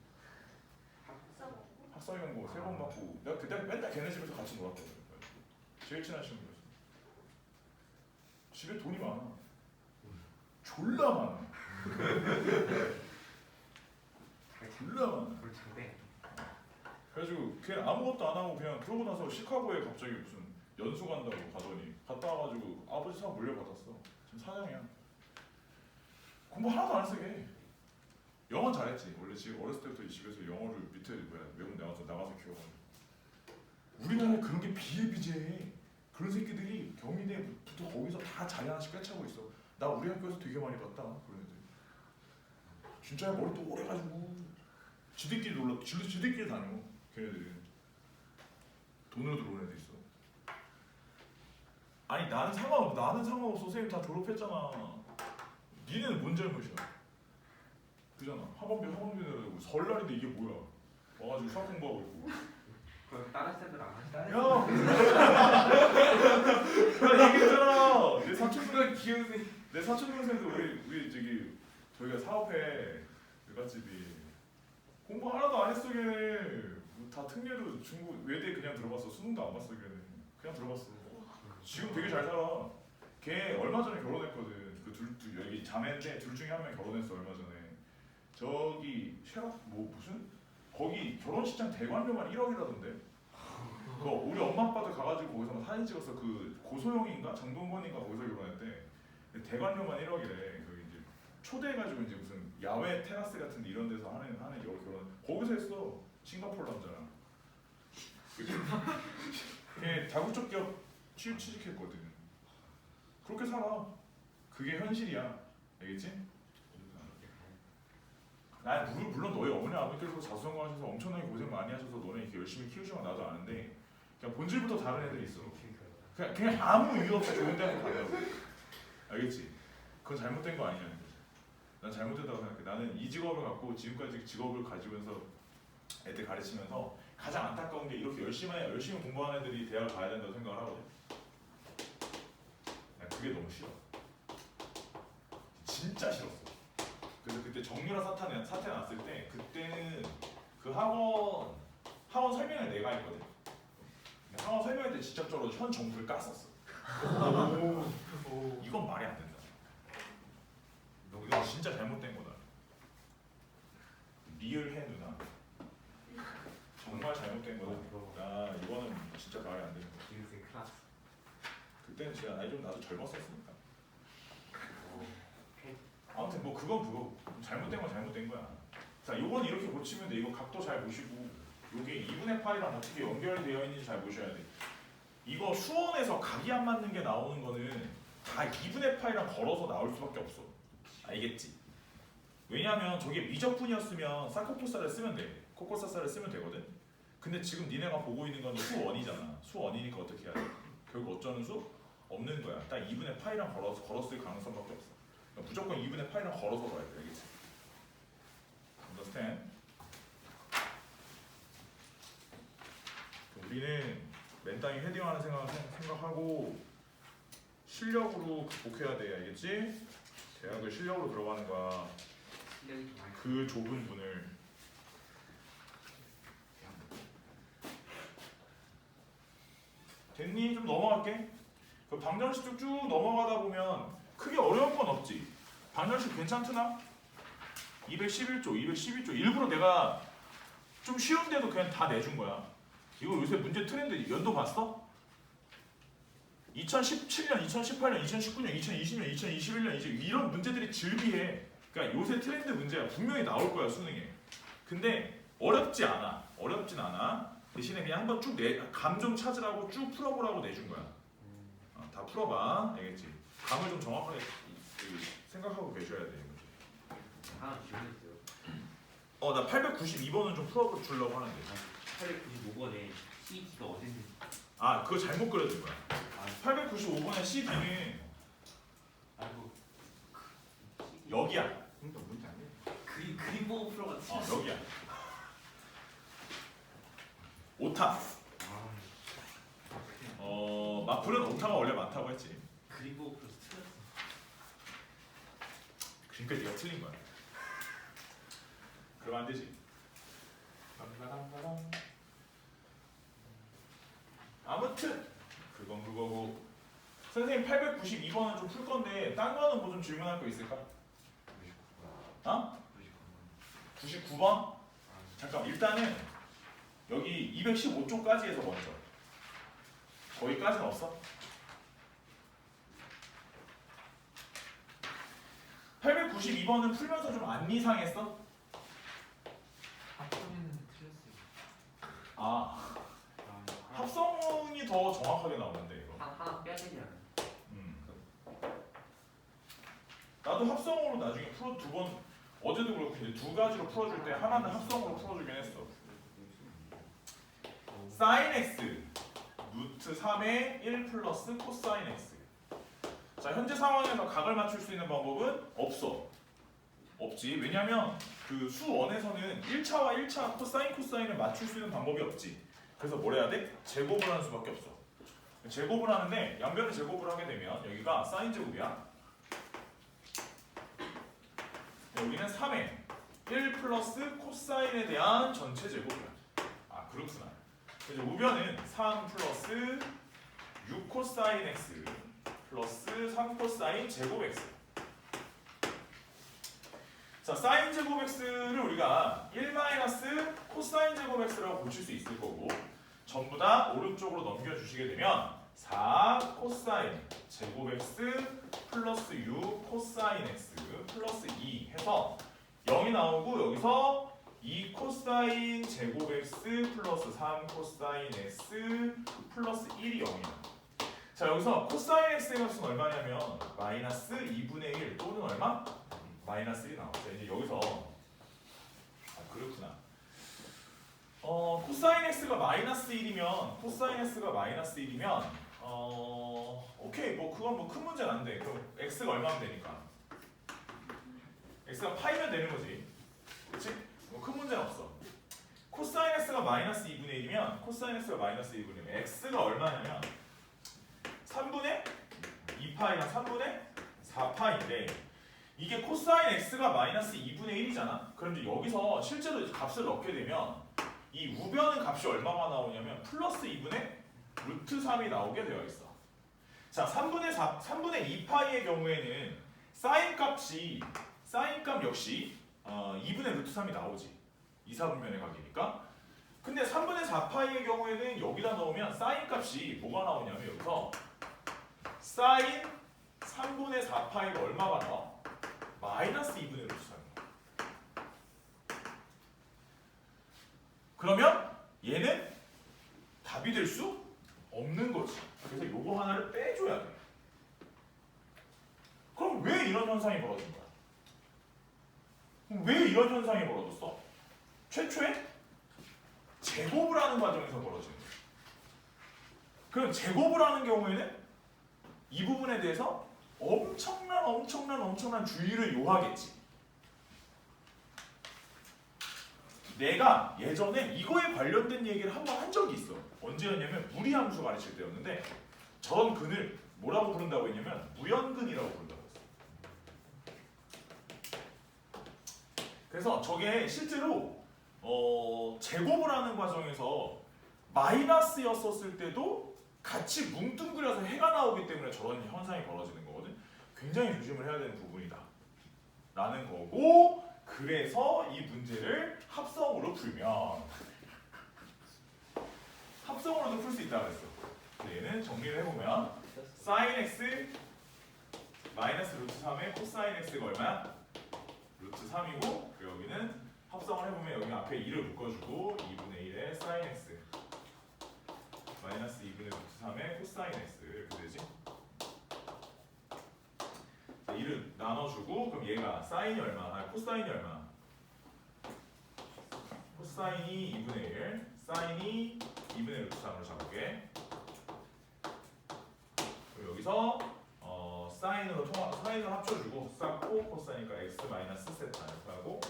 학사경고 3번 맞고. 내가 그때 맨날 걔네 집에서 같이 놀았거든. 제일 친한 친구였어. 집에 돈이 많아. 졸라 많아. 졸라 많아. 불창대 그래가지고 그냥 아무것도 안 하고 그냥 그러고 나서 시카고에 갑자기 무슨 연수 간다고 가더니 갔다 와가지고 아버지 사업 물려받았어. 지금 사장이야. 공부 하나도 안 쓰게. 영어 잘했지. 원래 지금 어렸을 때부터 이 집에서 영어를 밑에 외국 나가서 키워가지고. 우리나라에 그런 게 비일비재해. 그런 새끼들이 경희대부터 거기서 다 자리 하나씩 꿰차고 있어. 나 우리 학교에서 되게 많이 봤다. 그런 애들. 진짜 머리 또 오래가지고 지들끼리 놀라. 지들끼리 다녀. 걔네들은 돈으로 들어온 애들 있어. 아니 나는 상관없어. 선생님 다 졸업했잖아. 니네는 뭔 잘못이야? 그잖아. 학원비내고 설날인데 이게 뭐야? 와가지고 수학 공부하고 있고. 그럼 다른 쌤들 안 하시나요? 야 얘기했잖아. 내 사촌 그건 기우세. 내 사촌 동생도 우리 저희가 사업해 외갓집이 공부 하나도 안 했어 걔네. 다 특례로 중국 외대 그냥 들어갔어. 수능도 안 봤어 걔네. 그냥 들어갔어. 지금 되게 잘 살아. 걔 얼마 전에 결혼했거든. 그 둘 여기 자매인데 둘 중에 한 명 결혼했어 얼마 전에. 저기 쉐라 뭐 무슨 거기 결혼식장 대관료만 1억이라던데. 그거 우리 엄마 아빠도 가가지고 거기서 막 사진 찍었어. 그 고소영인가 장동건인가 거기서 결혼했대. 대관료만 1억이래. 그 이제 초대해가지고 이제 무슨 야외 테라스 같은 이런 데서 하는 결혼 거기서 했어. 싱가포르 남자랑. 걔 다국적 기업 취직했거든. 그렇게 살아. 그게 현실이야. 알겠지? 물론 너희 어머니 아버지께서 자수성가하셔서 엄청나게 고생 많이 하셔서 너네 이렇게 열심히 키우시면 나도 아는데 그냥 본질부터 다른 애들이 있어. 그냥 아무 이유 없이 좋은 대학을 가려고. 알겠지? 그건 잘못된 거 아니야. 난 잘못됐다고 생각해. 나는 이 직업을 갖고 지금까지 직업을 가지면서 애들 가르치면서 가장 안타까운 게 이렇게 열심히 공부하는 애들이 대학을 가야 된다고 생각을 하거든. 난 그게 너무 싫어. 진짜 싫었어. 그래서 그때 정유라 사태 났을 때 그때는 그 학원 설명을 내가 했거든. 학원 설명할 때 직접적으로 현 정부를 깠었어. 이건 말이 안 된다. 이건 진짜 잘못된 거다. 리얼해 누나. 정말 잘못된 거다. 야 이거는 진짜 말이 안 되는 거야. 기우세 클라스. 그때는 진짜 나도 젊었었으니까. 아무튼 뭐 그건 그거 잘못된 건 잘못된 거야. 자, 요건 이렇게 고치면 돼. 이거 각도 잘 보시고 요게 2분의 파이랑 어떻게 연결되어 있는지 잘 보셔야 돼. 이거 수원에서 각이 안 맞는 게 나오는 거는 다 2분의 파이랑 걸어서 나올 수밖에 없어. 알겠지? 왜냐면 저게 미적분이었으면 쌍코코사를 쓰면 돼. 코코사사를 쓰면 되거든. 근데 지금 니네가 보고 있는 건 수원이잖아. 수원이니까 어떻게 해야 돼? 결국 어쩌는 수? 없는 거야. 딱 2분의 파이랑 걸었을 가능성밖에 없어. 그러니까 무조건 2분의 파이랑 걸어서 가야 돼. 알겠지? understand? 우리는 맨땅에 헤딩하는 생각하고 실력으로 극복해야 돼. 알겠지? 대학을 실력으로 들어가는 거야. 실력이 좀 많이. 그 좁은 문을. 됐니? 좀 넘어갈게. 그 방정식 쭉 넘어가다 보면 크게 어려운 건 없지. 방정식 괜찮드나? 211조 일부러 내가 좀 쉬운데도 그냥 다 내준 거야. 이거 요새 문제 트렌드 연도 봤어? 2017년, 2018년, 2019년, 2020년, 2021년 이제 이런 문제들이 즐비해. 그러니까 요새 트렌드 문제가 분명히 나올 거야 수능에. 근데 어렵진 않아. 대신에 그냥 한번 쭉 감 좀 찾으라고 쭉 풀어보라고 내준 거야. 다 풀어봐. 알겠지? 감을 좀 정확하게 생각하고 계셔야 돼. 하나 기억했어요. 나 892번은 좀 풀어주려고 하는데. 895번에 CD가 어딘지. 아, 그거 잘못 그려준 거야. 아, 895번의 CD는 아이고. 여기야. 그러니까 뭔지 안 돼. 그림 보고 풀어갔지. 여기야. 오타. 마플은 오타가 원래 많다고 했지. 그림 보고 풀어서 틀렸어. 그러니까 네가 틀린 거야. 그러면 안 되지. 아무튼 그건 그거고. 선생님 892번은 좀 풀 건데 딴 거는 뭐 좀 질문할 거 있을까? 99번? 잠깐 일단은 여기 215쪽까지 해서 먼저. 거기까지는 없어? 892번은 풀면서 좀 안 이상했어? 합성에는 틀렸어요. 아, 아, 합성이 더 정확하게 나오는데 이거. 하나 빼야 되지 않아요? 나도 합성으로 나중에 풀어 두 번, 어제도 그렇고 이제 두 가지로 풀어줄 때 하나는 합성으로 풀어주긴 했어. sin x 루트 3의 1 플러스 코사인 x. 자, 현재 상황에서 각을 맞출 수 있는 방법은 없어. 없지. 왜냐면 그 수 원에서는 1차와 1차 코사인 코사인을 맞출 수 있는 방법이 없지. 그래서 뭘 해야 돼? 제곱을 하는 수밖에 없어. 제곱을 하는데 양변을 제곱을 하게 되면 여기가 사인 제곱이야. 여기는 3의 1 플러스 코사인에 대한 전체 제곱이야. 아, 그렇구나. 이제 우변은 3 플러스 6 코사인 x 플러스 3 코사인 제곱 x. 자, 사인 제곱 x를 우리가 1 마이너스 코사인 제곱 x라고 고칠 수 있을 거고, 전부 다 오른쪽으로 넘겨주시게 되면 4 코사인 제곱 x 플러스 6 코사인 x 플러스 2 해서 0이 나오고, 여기서 2 코사인 제곱 x 플러스 3 코사인 x 플러스 1이 0이야. 자, 여기서 코사인 x의 값은 얼마냐면 마이너스 2분의 1 또는 얼마? 마이너스 1이 나와. 자, 이제 여기서 그렇구나. 코사인 x가 마이너스 1이면 오케이, 뭐 그건 뭐 큰 문제는 안 돼. 그럼 x가 얼마면 되니까 x가 파이면 되는 거지, 그렇지? 뭐 큰 문제는 없어. 코사인 x가 마이너스 2분의 1이면 x가 얼마냐면 3분의 2파이랑 3분의 4파인데, 이게 코사인 x가 마이너스 2분의 1이잖아. 그럼 이제 여기서 실제로 값을 넣게 되면 이 우변의 값이 얼마가 나오냐면 플러스 2분의 루트 3이 나오게 되어 있어. 자, 3분의 2파이의 경우에는 사인 값 역시 2분의 루트 3이 나오지. 이사분면의 각이니까. 근데 3분의 4파이의 경우에는 여기다 넣으면 사인 값이 뭐가 나오냐면 여기서 사인 3분의 4파이가 얼마가 나와? 마이너스 2분의 루트 3. 그러면 얘는 답이 될 수 없는 거지. 그래서 요거 하나를 빼줘야 돼. 그럼 왜 이런 현상이 벌어진 거야? 왜 이런 현상이 벌어졌어? 최초에 제곱을 하는 과정에서 벌어지는 거야. 그럼 제곱을 하는 경우에는 이 부분에 대해서 엄청난 주의를 요하겠지. 내가 예전에 이거에 관련된 얘기를 한번 한 적이 있어. 언제였냐면 무리함수 가르칠 때였는데, 저런 근을 뭐라고 부른다고 했냐면 무연근이라고 부른다고 했어. 그래서 저게 실제로 제곱을 하는 과정에서 마이너스였었을 때도 같이 뭉뚱그려서 해가 나오기 때문에 저런 현상이 벌어지는 거거든. 굉장히 조심을 해야 되는 부분이다 라는 거고, 그래서 이 문제를 합성으로 풀면 합성으로도 풀 수 있다고 했어. 얘는 정리를 해보면 sin x 마이너스 루트 3의 코사인 x가 얼마야? 루트 3이고, 여기는 합성을 해보면 여기 앞에 2를 묶어주고 2분의 1의 sin x 마이너스 2분의 루트 3의 코사인 x 이렇게 되지. 1을 나눠주고, 그럼 얘가 사인이 얼마? 코사인이 얼마? 코사인이 2분의 1, 사인이 2분의 루트 3으로 잡을게. 그리고 여기서 사인을 합쳐주고 쌓고 코사인이니까 x 마이너스 세타 이렇게 하고,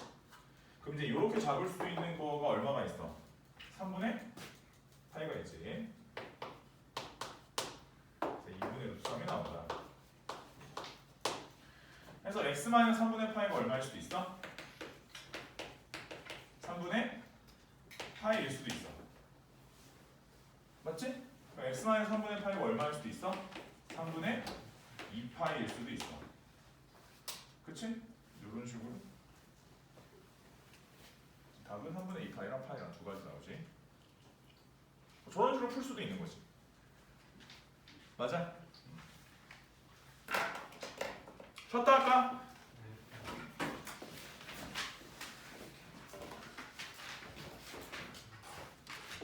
그럼 이제 이렇게 잡을 수 있는 거가 얼마가 있어? 3분의 파이가 있지. 2분의 루트 3이 나온다. 그래서 x 마이너스 3분의 파이가 얼마일 수도 있어? 3분의 파이일 수도 있어. 맞지? 그럼 x 마이너스 3분의 파이가 얼마일 수도 있어? 3분의 2파이일 수도 있어. 그치? 이런 식으로 답은 3분의 2파이랑 파이랑 두 가지 나오지. 저런 식으로 풀 수도 있는 거지. 맞아? 쉬었다 할까?